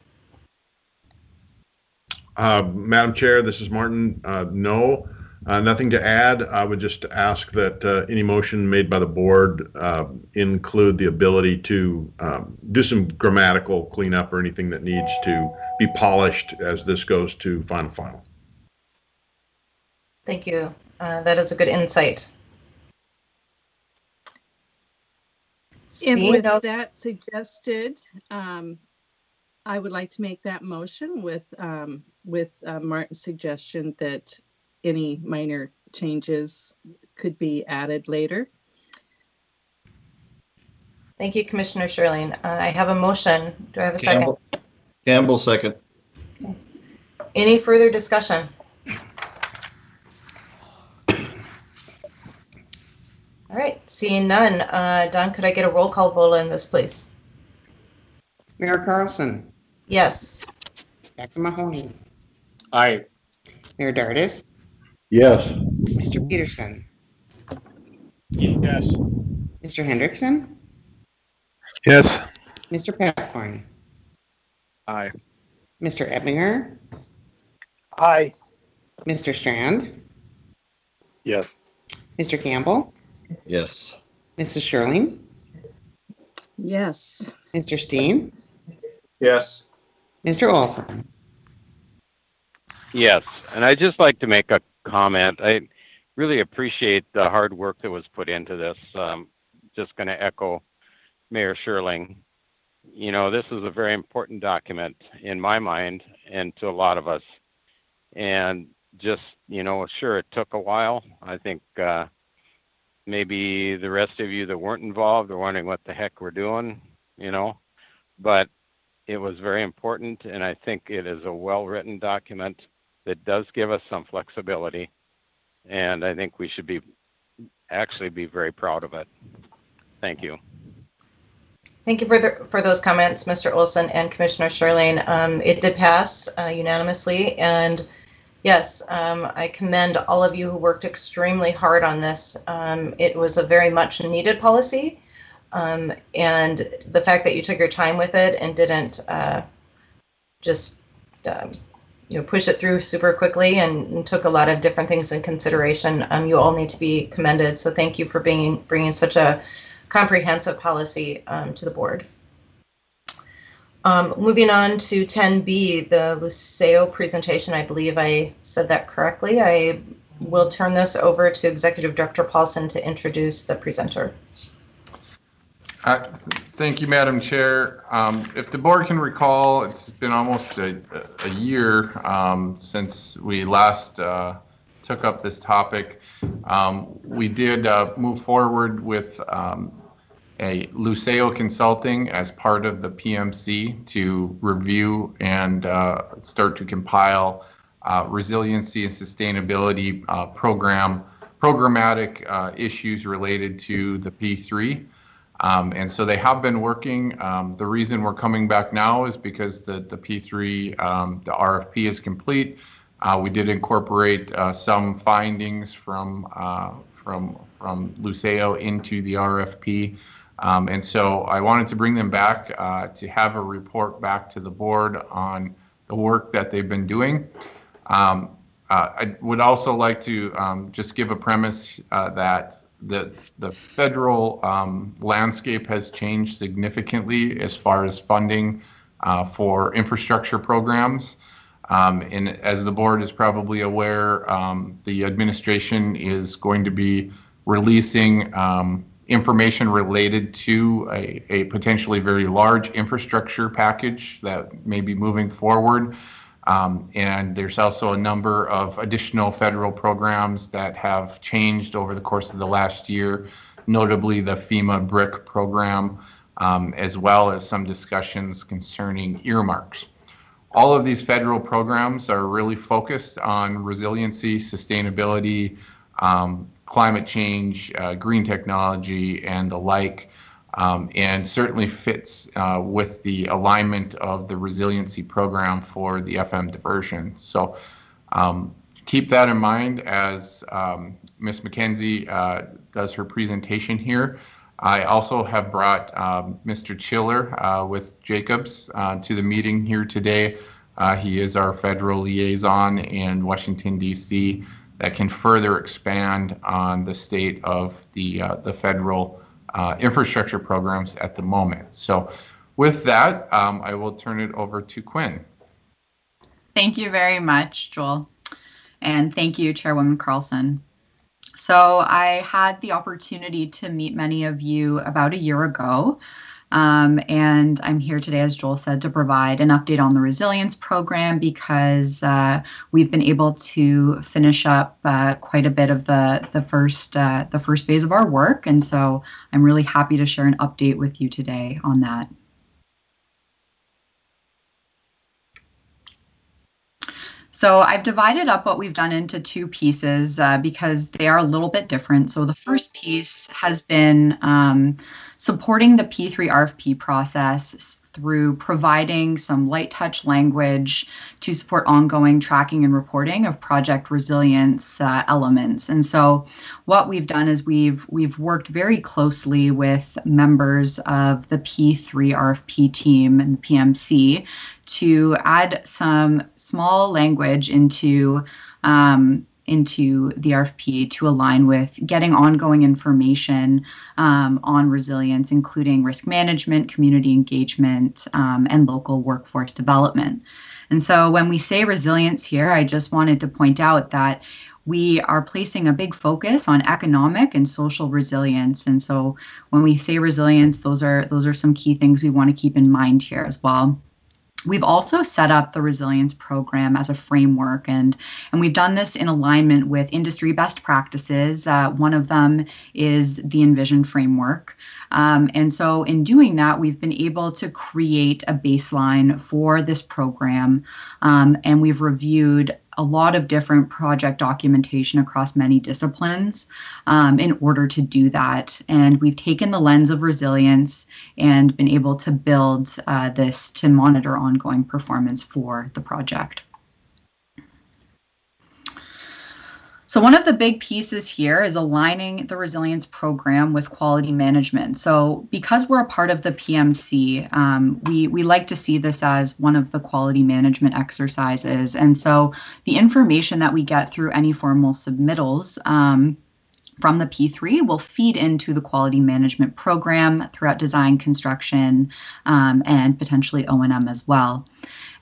Madam Chair, this is Martin. No, nothing to add. I would just ask that any motion made by the board include the ability to do some grammatical cleanup or anything that needs to be polished as this goes to final. Thank you. That is a good insight. And with that suggested, I would like to make that motion with Martin's suggestion that any minor changes could be added later. Thank you, Commissioner Sherling. I have a motion. Do I have a second? Campbell, second. Any further discussion? All right, seeing none. Don, could I get a roll call vote on this, please? Mayor Carlson. Yes. Dr. Mahoney. Aye. Mayor Dardis. Yes. Mr. Peterson. Yes. Mr. Hendrickson. Yes. Mr. Paphorn. Aye. Mr. Ebinger. Aye. Mr. Strand. Yes. Mr. Campbell. Yes. Mrs. Sherling. Yes. Mr. Steen. Yes. Mr. Olson. Yes, and I'd just like to make a comment. I really appreciate the hard work that was put into this. Just going to echo Mayor Sherling. You know, this is a very important document in my mind and to a lot of us. And just, you know, sure, it took a while. I think maybe the rest of you that weren't involved are wondering what the heck we're doing, you know, but it was very important. And I think it is a well-written document that does give us some flexibility. And I think we should actually be very proud of it. Thank you. Thank you for those comments, Mr. Olson and Commissioner Sherling. It did pass unanimously, and yes, I commend all of you who worked extremely hard on this. It was a very much needed policy, and the fact that you took your time with it and didn't just push it through super quickly and took a lot of different things in consideration. You all need to be commended. So thank you for bringing such a comprehensive policy to the board. Moving on to 10B, the Luceo presentation. I believe I said that correctly. I will turn this over to Executive Director Paulson to introduce the presenter. Thank you, Madam Chair. If the board can recall, it's been almost a year since we last took up this topic. We did move forward with a Luceo Consulting as part of the PMC to review and start to compile resiliency and sustainability programmatic issues related to the P3. And so they have been working. The reason we're coming back now is because the P3, the RFP is complete. We did incorporate some findings from Luceo into the RFP. And so I wanted to bring them back to have a report back to the board on the work that they've been doing. I would also like to just give a premise that the federal landscape has changed significantly as far as funding for infrastructure programs. And as the board is probably aware, the administration is going to be releasing information related to a potentially very large infrastructure package that may be moving forward. And there's also a number of additional federal programs that have changed over the course of the last year, notably the FEMA BRIC program, as well as some discussions concerning earmarks. All of these federal programs are really focused on resiliency, sustainability, climate change, green technology, and the like, and certainly fits with the alignment of the resiliency program for the FM diversion. So keep that in mind as Ms. McKenzie does her presentation here. I also have brought Mr. Chiller with Jacobs to the meeting here today. He is our federal liaison in Washington, D.C. that can further expand on the state of the federal infrastructure programs at the moment. So with that, I will turn it over to Quinn. Thank you very much, Joel. And thank you, Chairwoman Carlson. So I had the opportunity to meet many of you about a year ago And I'm here today, as Joel said, to provide an update on the resilience program because we've been able to finish up quite a bit of the first phase of our work. And so I'm really happy to share an update with you today on that. So I've divided up what we've done into two pieces because they are a little bit different. So the first piece has been supporting the P3 RFP process through providing some light touch language to support ongoing tracking and reporting of project resilience elements. And so what we've done is we've worked very closely with members of the P3 RFP team and the PMC to add some small language into the RFP to align with getting ongoing information on resilience, including risk management, community engagement, and local workforce development. And so when we say resilience here, I just wanted to point out that we are placing a big focus on economic and social resilience. And so when we say resilience, those are some key things we want to keep in mind here as well. We've also set up the resilience program as a framework, and we've done this in alignment with industry best practices. One of them is the Envision framework. And so in doing that, we've been able to create a baseline for this program, and we've reviewed a lot of different project documentation across many disciplines in order to do that. And we've taken the lens of resilience and been able to build this to monitor ongoing performance for the project. So one of the big pieces here is aligning the resilience program with quality management. So because we're a part of the PMC, we like to see this as one of the quality management exercises. And so the information that we get through any formal submittals from the P3 will feed into the quality management program throughout design, construction, and potentially O&M as well.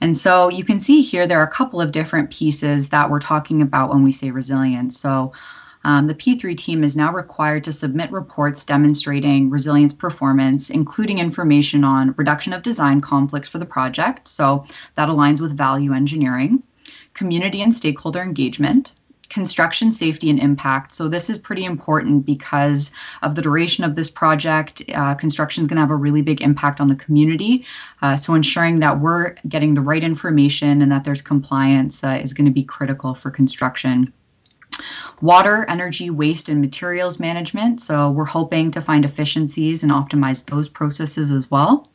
And so you can see here there are a couple of different pieces that we're talking about when we say resilience. So the P3 team is now required to submit reports demonstrating resilience performance, including information on reduction of design conflicts for the project. So that aligns with value engineering, community and stakeholder engagement, construction safety and impact. So this is pretty important because of the duration of this project. Construction is going to have a really big impact on the community. So ensuring that we're getting the right information and that there's compliance is going to be critical for construction. Water, energy, waste, and materials management. So we're hoping to find efficiencies and optimize those processes as well.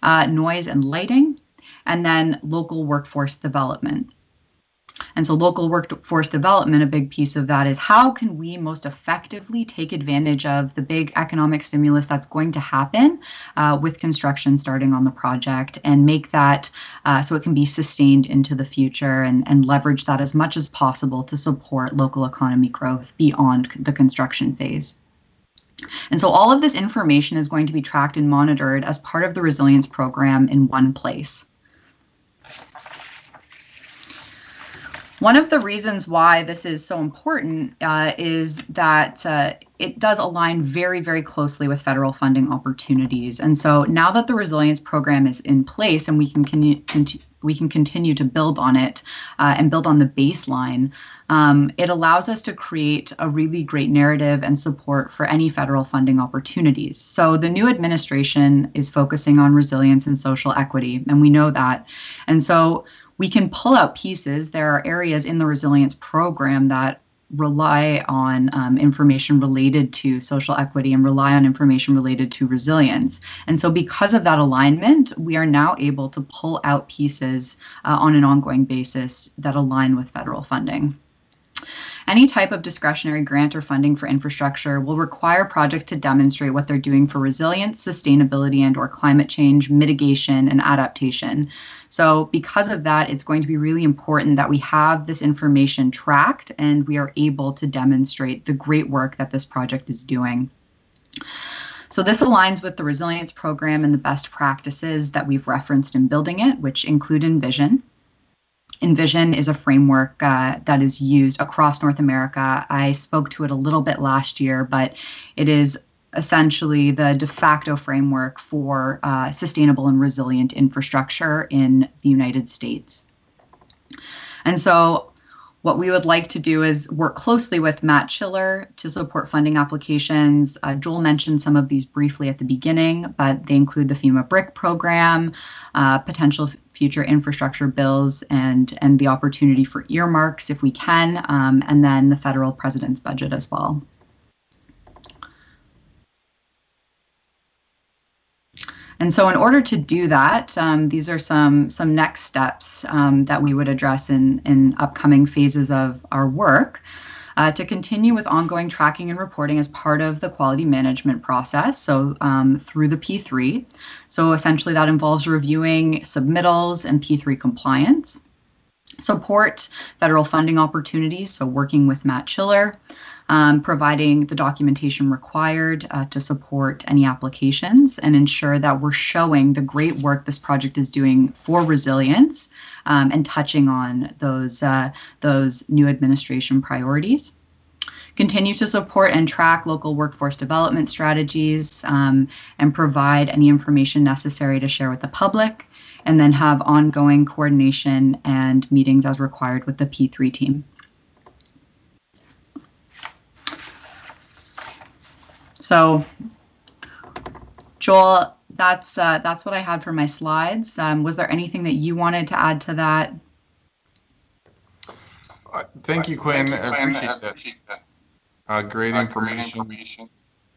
Noise and lighting, and then local workforce development. And so local workforce development, a big piece of that is how can we most effectively take advantage of the big economic stimulus that's going to happen with construction starting on the project and make that so it can be sustained into the future and leverage that as much as possible to support local economy growth beyond the construction phase. And so all of this information is going to be tracked and monitored as part of the resilience program in one place. One of the reasons why this is so important is that it does align very, very closely with federal funding opportunities. And so now that the resilience program is in place and we can continue to build on it and build on the baseline, it allows us to create a really great narrative and support for any federal funding opportunities. So the new administration is focusing on resilience and social equity, and we know that. And so we can pull out pieces. There are areas in the resilience program that rely on information related to social equity and rely on information related to resilience. And so because of that alignment, we are now able to pull out pieces on an ongoing basis that align with federal funding. Any type of discretionary grant or funding for infrastructure will require projects to demonstrate what they're doing for resilience, sustainability, and/or climate change, mitigation, and adaptation. So because of that, it's going to be really important that we have this information tracked and we are able to demonstrate the great work that this project is doing. So this aligns with the resilience program and the best practices that we've referenced in building it, which include Envision. Envision is a framework that is used across North America. I spoke to it a little bit last year, but it is essentially the de facto framework for sustainable and resilient infrastructure in the United States. And so what we would like to do is work closely with Matt Schiller to support funding applications. Joel mentioned some of these briefly at the beginning, but they include the FEMA BRIC program, potential future infrastructure bills, and the opportunity for earmarks if we can, and then the federal president's budget as well. And so in order to do that, these are some next steps that we would address in upcoming phases of our work. To continue with ongoing tracking and reporting as part of the quality management process, so through the P3. So essentially that involves reviewing submittals and P3 compliance. Support federal funding opportunities, so working with Matt Schiller. Providing the documentation required to support any applications and ensure that we're showing the great work this project is doing for resilience and touching on those new administration priorities. Continue to support and track local workforce development strategies and provide any information necessary to share with the public, and then have ongoing coordination and meetings as required with the P3 team. So, Joel, that's what I had for my slides. Was there anything that you wanted to add to that? Thank you, Quinn. I appreciate that. Great information.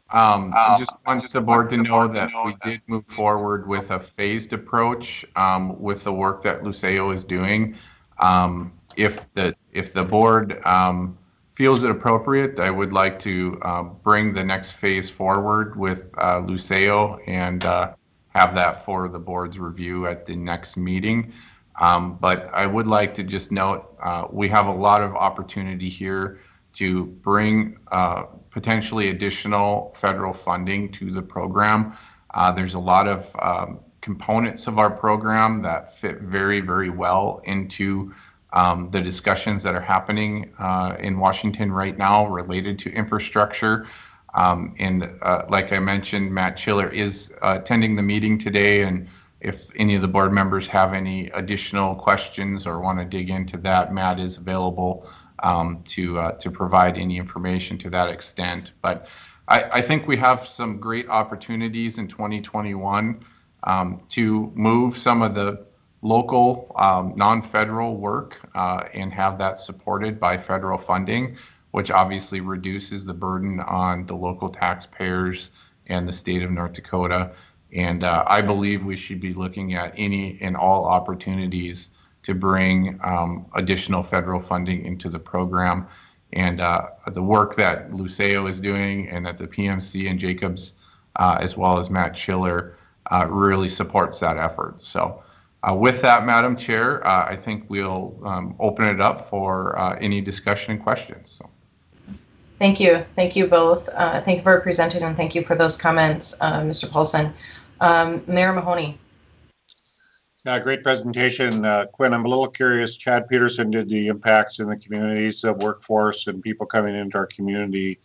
I just want the board to know that we did move forward with a phased approach with the work that Luceo is doing. If the board feels it appropriate, I would like to bring the next phase forward with Luceo and have that for the board's review at the next meeting. But I would like to just note we have a lot of opportunity here to bring potentially additional federal funding to the program. There's a lot of components of our program that fit very, very well into the discussions that are happening in Washington right now related to infrastructure. Like I mentioned, Matt Schiller is attending the meeting today, and if any of the board members have any additional questions or want to dig into that, Matt is available to provide any information to that extent. But I think we have some great opportunities in 2021 to move some of the local non-federal work and have that supported by federal funding, which obviously reduces the burden on the local taxpayers and the state of North Dakota. And I believe we should be looking at any and all opportunities to bring additional federal funding into the program. And the work that Luceo is doing and that the PMC and Jacobs, as well as Matt Schiller, really supports that effort. So with that, Madam Chair, I think we'll open it up for any discussion and questions. So. Thank you. Thank you both. Thank you for presenting, and thank you for those comments, Mr. Paulson. Mayor Mahoney. Great presentation, Quinn. I'm a little curious. Chad Peterson did the impacts in the communities of workforce and people coming into our community.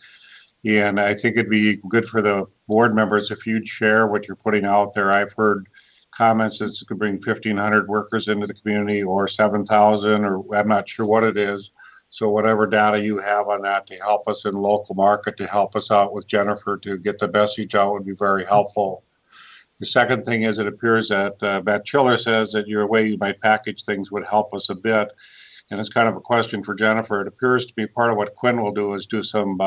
And I think it'd be good for the board members if you'd share what you're putting out there. I've heard comments that could bring 1,500 workers into the community or 7,000, or I'm not sure what it is. So whatever data you have on that to help us in local market, to help us out with Jennifer to get the message out would be very helpful. The second thing is it appears that Matt Schiller says that your way you might package things would help us a bit. And it's kind of a question for Jennifer. It appears to be part of what Quinn will do is do some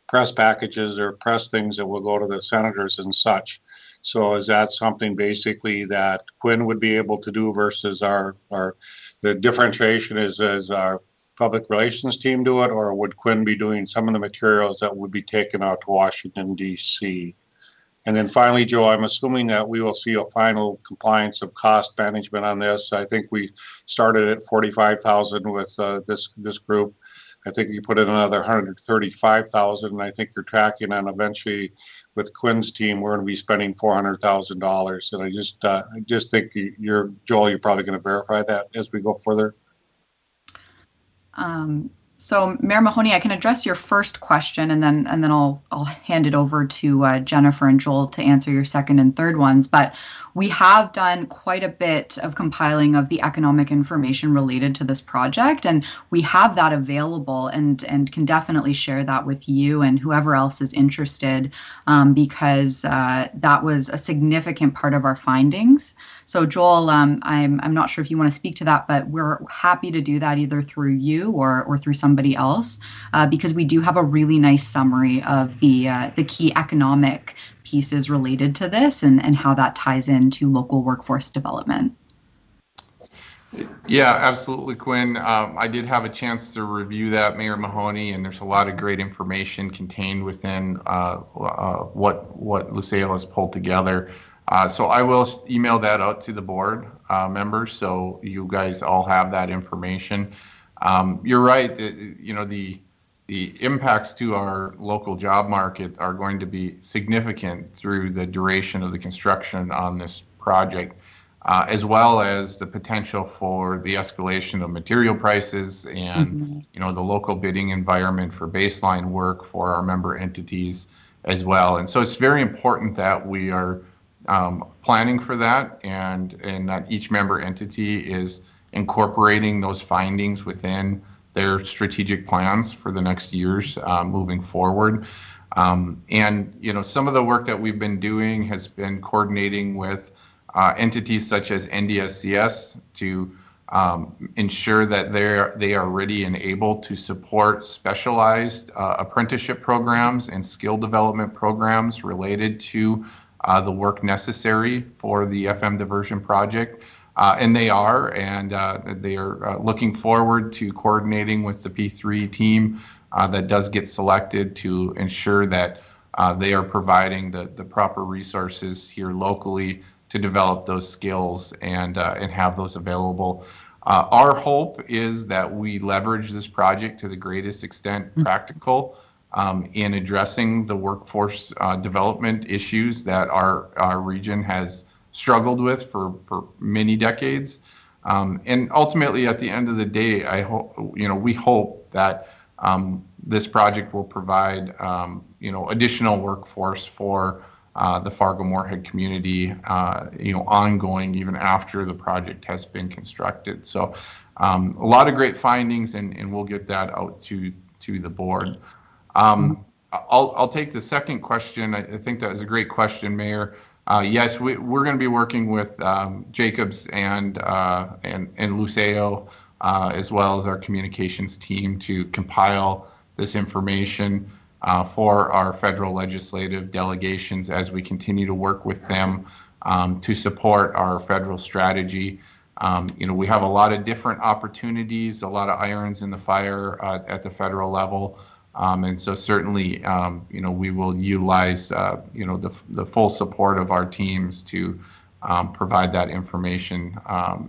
press packages or press things that will go to the senators and such. So is that something basically that Quinn would be able to do versus the differentiation is our public relations team do it, or would Quinn be doing some of the materials that would be taken out to Washington, D.C.? And then finally, Joe, I'm assuming that we will see a final compliance of cost management on this. I think we started at $45,000 with this group. I think you put in another $135,000, and I think you're tracking on eventually with Quinn's team, we're going to be spending $400,000. And I just think Joel, you're probably going to verify that as we go further. So Mayor Mahoney, I can address your first question, and then I'll hand it over to Jennifer and Joel to answer your second and third ones. But we have done quite a bit of compiling of the economic information related to this project, and we have that available, and can definitely share that with you and whoever else is interested, because that was a significant part of our findings. So Joel, I'm not sure if you want to speak to that, but we're happy to do that either through you or through somebody else, because we do have a really nice summary of the key economic pieces related to this and how that ties into local workforce development. Yeah, absolutely, Quinn. I did have a chance to review that, Mayor Mahoney, and there's a lot of great information contained within what Luceo has pulled together. So I will email that out to the board members, so you guys all have that information. You're right. The impacts to our local job market are going to be significant through the duration of the construction on this project, as well as the potential for the escalation of material prices and the local bidding environment for baseline work for our member entities as well. And so it's very important that we are planning for that, and that each member entity is incorporating those findings within their strategic plans for the next years moving forward. And some of the work that we've been doing has been coordinating with entities such as NDSCS to ensure that they are ready and able to support specialized apprenticeship programs and skill development programs related to the work necessary for the FM diversion project. And they are looking forward to coordinating with the P3 team that does get selected to ensure that they are providing the proper resources here locally to develop those skills and have those available. Our hope is that we leverage this project to the greatest extent practical in addressing the workforce development issues that our region has struggled with for many decades. And ultimately, at the end of the day, we hope that this project will provide additional workforce for the Fargo-Moorhead community, ongoing even after the project has been constructed. So a lot of great findings, and we'll get that out to the board. I'll take the second question. I think that was a great question, Mayor. Yes, we're going to be working with Jacobs and Luceo, as well as our communications team, to compile this information for our federal legislative delegations as we continue to work with them to support our federal strategy. We have a lot of different opportunities, a lot of irons in the fire at the federal level. And so certainly, we will utilize, the full support of our teams to provide that information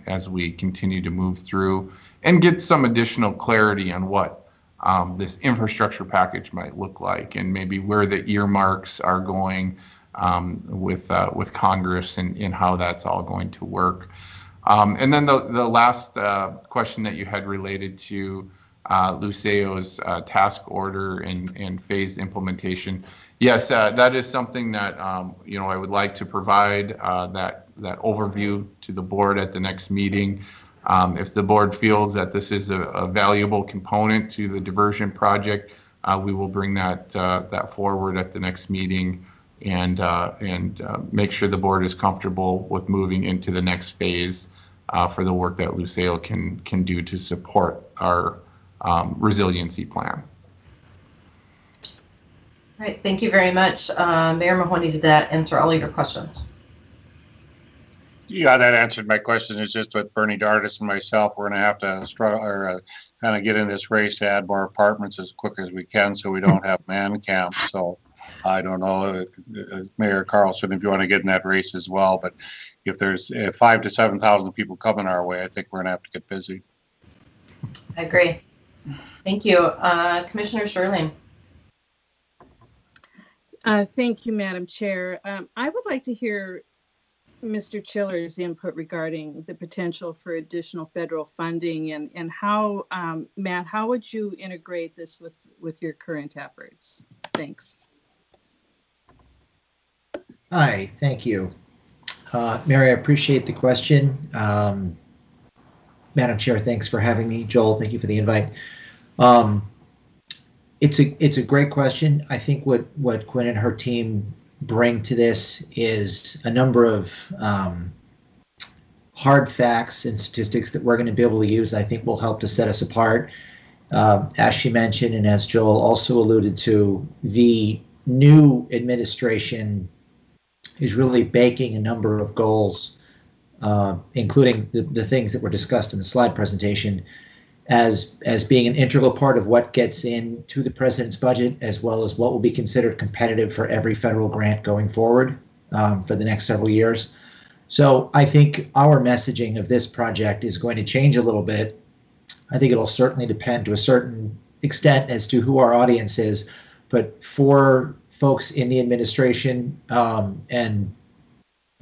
as we continue to move through and get some additional clarity on what this infrastructure package might look like, and maybe where the earmarks are going with Congress and how that's all going to work. And then the last question that you had related to Luceo's task order and phased implementation. Yes, that is something that I would like to provide that overview to the board at the next meeting. If the board feels that this is a valuable component to the diversion project, we will bring that forward at the next meeting and make sure the board is comfortable with moving into the next phase for the work that Luceo can do to support our resiliency plan. All right, thank you very much. Mayor Mahoney, did that answer all of your questions? Yeah, that answered my question. It's just with Bernie Dardis and myself, we're going to have to struggle or kind of get in this race to add more apartments as quick as we can so we don't have man camps. So I don't know, Mayor Carlson, if you want to get in that race as well. But if there's 5,000 to 7,000 people coming our way, I think we're going to have to get busy. I agree. Thank you. Commissioner Sherling. Thank you, Madam Chair. I would like to hear Mr. Chiller's input regarding the potential for additional federal funding and how, Matt, how would you integrate this with your current efforts? Thanks. Hi, thank you. Mary, I appreciate the question. Madam Chair, thanks for having me. Joel, thank you for the invite. It's a great question. I think what Quinn and her team bring to this is a number of hard facts and statistics that we're going to be able to use. I think will help to set us apart. As she mentioned, and as Joel also alluded to, the new administration is really baking a number of goals, including the things that were discussed in the slide presentation, as being an integral part of what gets into the president's budget, as well as what will be considered competitive for every federal grant going forward for the next several years. So I think our messaging of this project is going to change a little bit. I think it'll certainly depend to a certain extent as to who our audience is, but for folks in the administration and,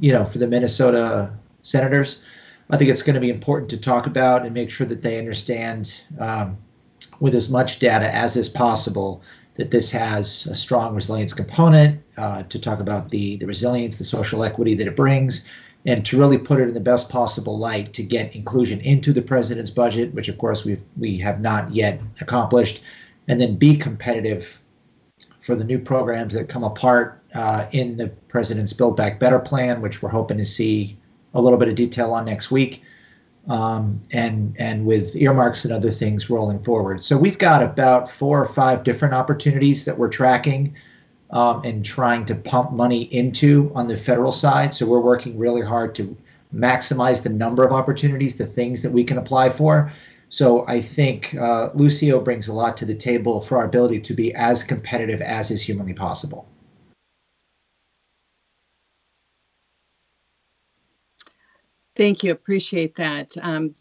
for the Minnesota senators, I think it's going to be important to talk about and make sure that they understand with as much data as is possible that this has a strong resilience component, to talk about the resilience, the social equity that it brings, and to really put it in the best possible light to get inclusion into the president's budget, which of course we have not yet accomplished, and then be competitive for the new programs that come apart in the president's Build Back Better plan, which we're hoping to see a little bit of detail on next week, and with earmarks and other things rolling forward. So we've got about 4 or 5 different opportunities that we're tracking and trying to pump money into on the federal side. So we're working really hard to maximize the number of opportunities, the things that we can apply for. So I think Lucio brings a lot to the table for our ability to be as competitive as is humanly possible. Thank you. Appreciate that.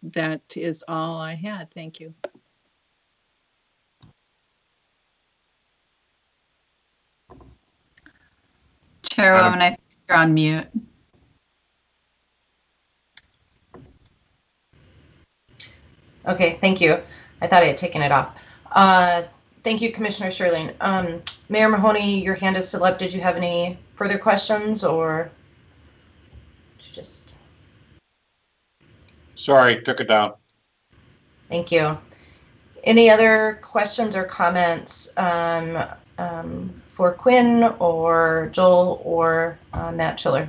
That is all I had. Thank you. Chairwoman, I think you're on mute. Okay, thank you. I thought I had taken it off. Thank you, Commissioner Sherling. Mayor Mahoney, your hand is still up. Did you have any further questions or just? Sorry, took it down. Thank you. Any other questions or comments for Quinn or Joel or Matt Chiller?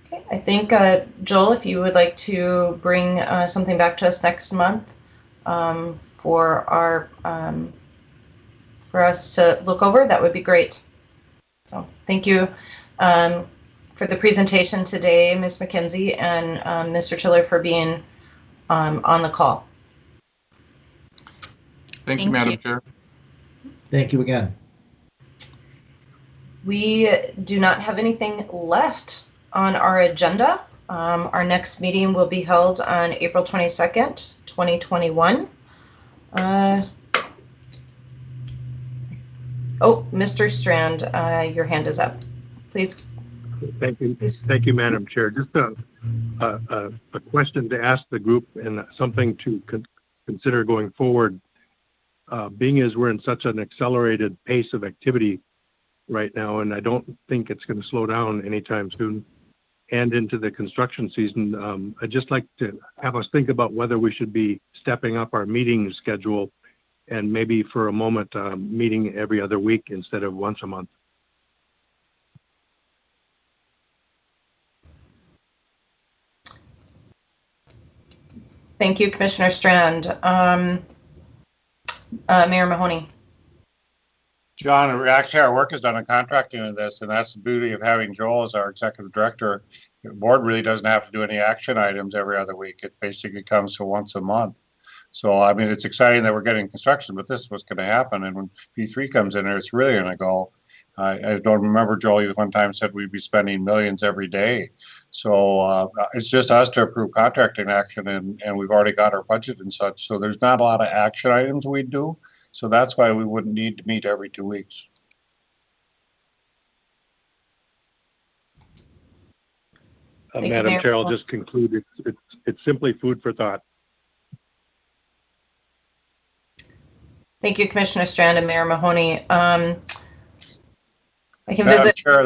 Okay, I think Joel, if you would like to bring something back to us next month for us to look over, that would be great. So thank you for the presentation today, Ms. McKenzie, and Mr. Chiller for being on the call. Thank you, Madam Chair. Thank you again. We do not have anything left on our agenda. Our next meeting will be held on April 22nd, 2021. Oh, Mr. Strand, your hand is up. Please. Thank you. Thank you, Madam Chair. Just a question to ask the group and something to consider going forward. Being as we're in such an accelerated pace of activity right now, and I don't think it's going to slow down anytime soon, and into the construction season, I'd just like to have us think about whether we should be stepping up our meeting schedule and maybe for a moment meeting every other week instead of once a month. Thank you, Commissioner Strand. Mayor Mahoney. John, actually our work is done on contracting in this, and that's the beauty of having Joel as our executive director. The board really doesn't have to do any action items every other week. It basically comes to once a month. So, I mean, it's exciting that we're getting construction, but this is what's going to happen. And when P3 comes in there, it's really going to go. I don't remember, Joel, you one time said we'd be spending millions every day. So it's just us to approve contracting action, and we've already got our budget and such. So there's not a lot of action items we do. So that's why we wouldn't need to meet every 2 weeks. Madam Chair, I'll just conclude. It's simply food for thought. Thank you, Commissioner Strand and Mayor Mahoney. I can Madam visit. Chair,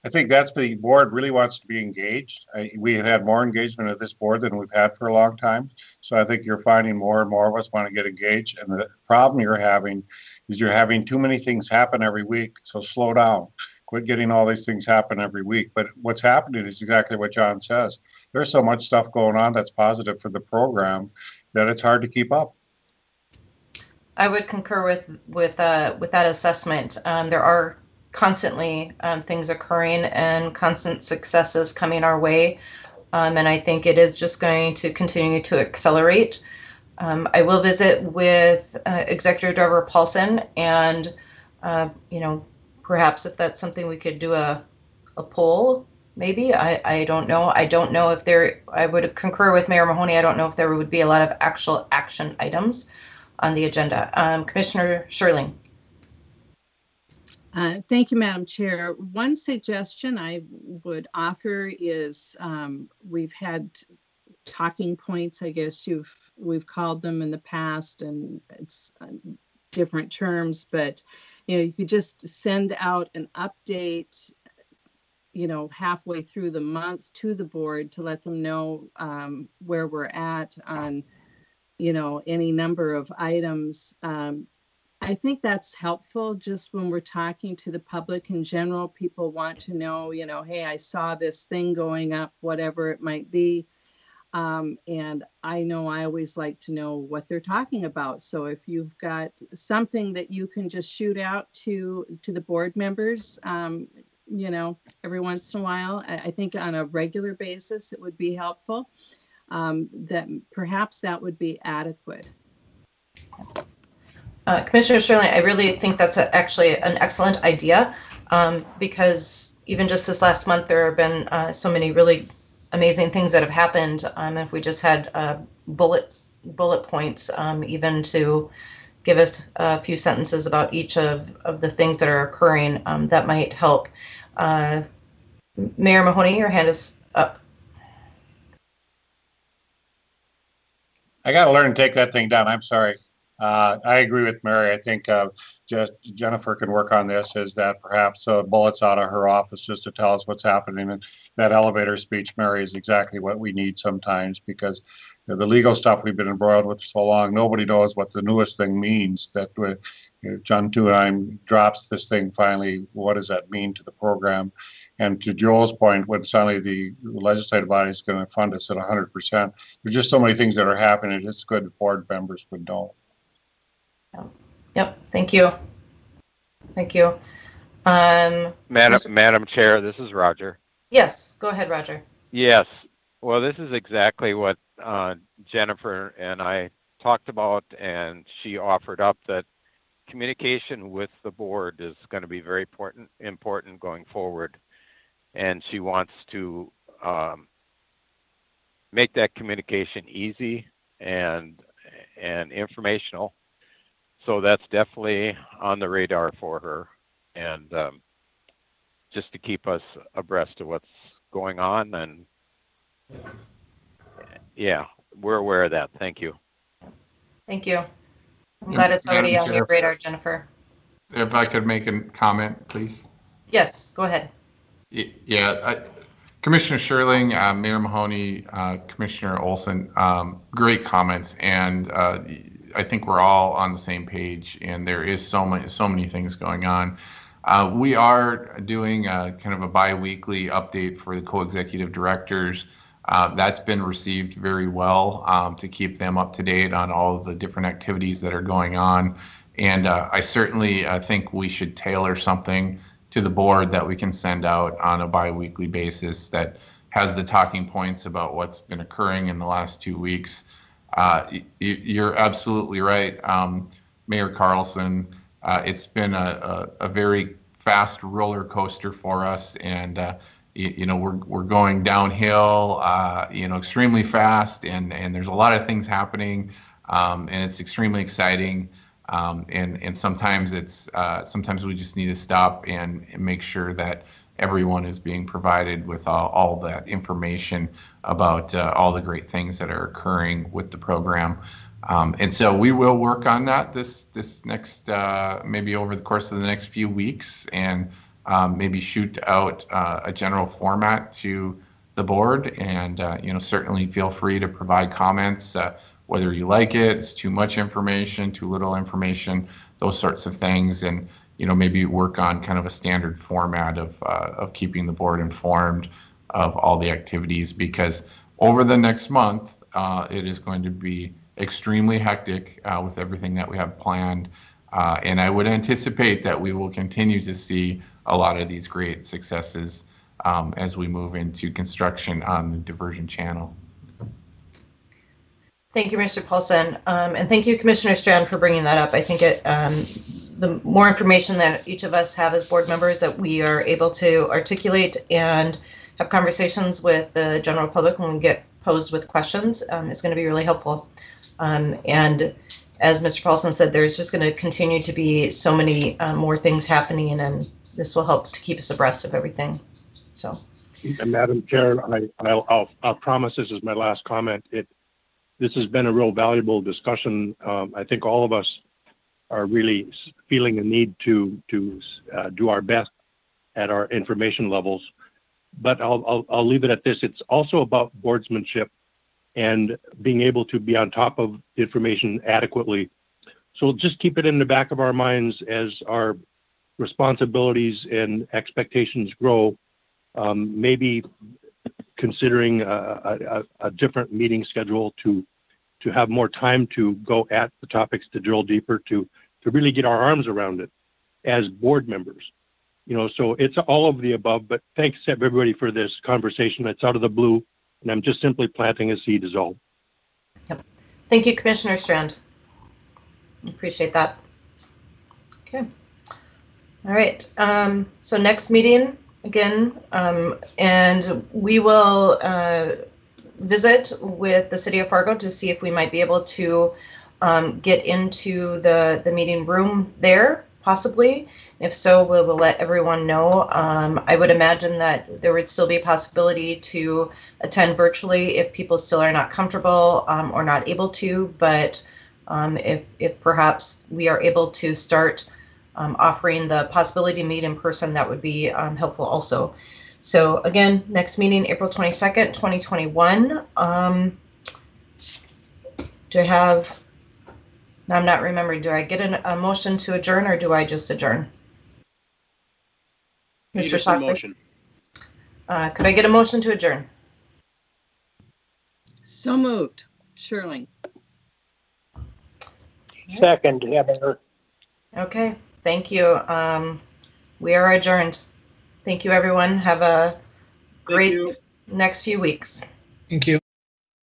I think that's the board really wants to be engaged. We have had more engagement at this board than we've had for a long time. So I think you're finding more and more of us want to get engaged. And the problem you're having is you're having too many things happen every week. So slow down. Quit getting all these things happen every week. But what's happening is exactly what John says. There's so much stuff going on that's positive for the program that it's hard to keep up. I would concur with that assessment. There are constantly things occurring and constant successes coming our way, and I think it is just going to continue to accelerate. I will visit with Executive Director Paulson, and perhaps if that's something we could do a poll. Maybe I don't know. I don't know if there. I would concur with Mayor Mahoney. I don't know if there would be a lot of actual action items on the agenda. Commissioner Sherling. Thank you, Madam Chair. One suggestion I would offer is we've had talking points, I guess we've called them in the past, and it's different terms, but you could just send out an update halfway through the month to the board to let them know where we're at on any number of items. I think that's helpful just when we're talking to the public in general. People want to know, hey, I saw this thing going up, whatever it might be. And I know I always like to know what they're talking about. So if you've got something that you can just shoot out to the board members, every once in a while, I think on a regular basis, it would be helpful. That perhaps that would be adequate. Commissioner Sherling, I really think that's actually an excellent idea, because even just this last month, there have been so many really amazing things that have happened. If we just had bullet points, even to give us a few sentences about each of the things that are occurring, that might help. Mayor Mahoney, your hand is up. I got to learn to take that thing down. I'm sorry. I agree with Mary. I think just Jennifer can work on this, is that perhaps bullets out of her office just to tell us what's happening. And that elevator speech, Mary, is exactly what we need sometimes, because the legal stuff we've been embroiled with for so long, nobody knows what the newest thing means. That John Tuheim drops this thing finally, what does that mean to the program? And to Joel's point, when suddenly the legislative body is going to fund us at 100%, there's just so many things that are happening. It's good board members would know. Yep. Thank you. Thank you. Madam Chair, this is Roger. Yes. Go ahead, Roger. Yes. Well, this is exactly what Jennifer and I talked about, and she offered up that communication with the board is going to be very important going forward. And she wants to make that communication easy and informational. So that's definitely on the radar for her, and just to keep us abreast of what's going on. And yeah, we're aware of that. Thank you. Thank you. I'm glad it's already on your radar, Jennifer. If I could make a comment, please. Yes, go ahead. Yeah, Commissioner Sherling, Mayor Mahoney, Commissioner Olson, great comments, and I think we're all on the same page, and there is so many things going on. We are doing kind of a bi-weekly update for the co-executive directors. That's been received very well, to keep them up to date on all of the different activities that are going on. And I certainly think we should tailor something to the board that we can send out on a bi-weekly basis that has the talking points about what's been occurring in the last 2 weeks. You're absolutely right, Mayor Carlson. It's been a very fast roller coaster for us, and we're going downhill, extremely fast, and there's a lot of things happening, and it's extremely exciting. And sometimes sometimes we just need to stop and make sure that everyone is being provided with all that information about all the great things that are occurring with the program. And so we will work on that this next, maybe over the course of the next few weeks, and maybe shoot out a general format to the board. And certainly feel free to provide comments, whether you like it, it's too much information, too little information, those sorts of things. And maybe work on kind of a standard format of keeping the board informed of all the activities, because over the next month, it is going to be extremely hectic with everything that we have planned. And I would anticipate that we will continue to see a lot of these great successes as we move into construction on the diversion channel. Thank you, Mr. Paulson. And thank you, Commissioner Strand, for bringing that up. I think the more information that each of us have as board members that we are able to articulate and have conversations with the general public when we get posed with questions is going to be really helpful. And as Mr. Paulson said, there's just going to continue to be so many more things happening, and this will help to keep us abreast of everything. So, and Madam Chair, I'll promise this is my last comment. This has been a real valuable discussion. I think all of us are really feeling a need to do our best at our information levels. But I'll leave it at this. It's also about boardsmanship and being able to be on top of information adequately. So just keep it in the back of our minds as our responsibilities and expectations grow. Maybe considering a different meeting schedule to have more time to go at the topics, to drill deeper, to really get our arms around it as board members. So it's all of the above, but thanks everybody for this conversation. It's out of the blue, and I'm just simply planting a seed is all. Yep. Thank you, Commissioner Strand. Appreciate that. Okay. All right. So next meeting again, and we will visit with the City of Fargo to see if we might be able to get into the meeting room there, possibly. If so, we will let everyone know. I would imagine that there would still be a possibility to attend virtually if people still are not comfortable or not able to, but if perhaps we are able to start offering the possibility to meet in person, that would be helpful also. So again, next meeting, April 22nd, 2021. Do I have, now I'm not remembering, do I get a motion to adjourn or do I just adjourn? Mr. Shockley? Motion. Could I get a motion to adjourn? So moved. Shirley. Second, Habinger. Okay, thank you. We are adjourned. Thank you, everyone. Have a great next few weeks. Thank you.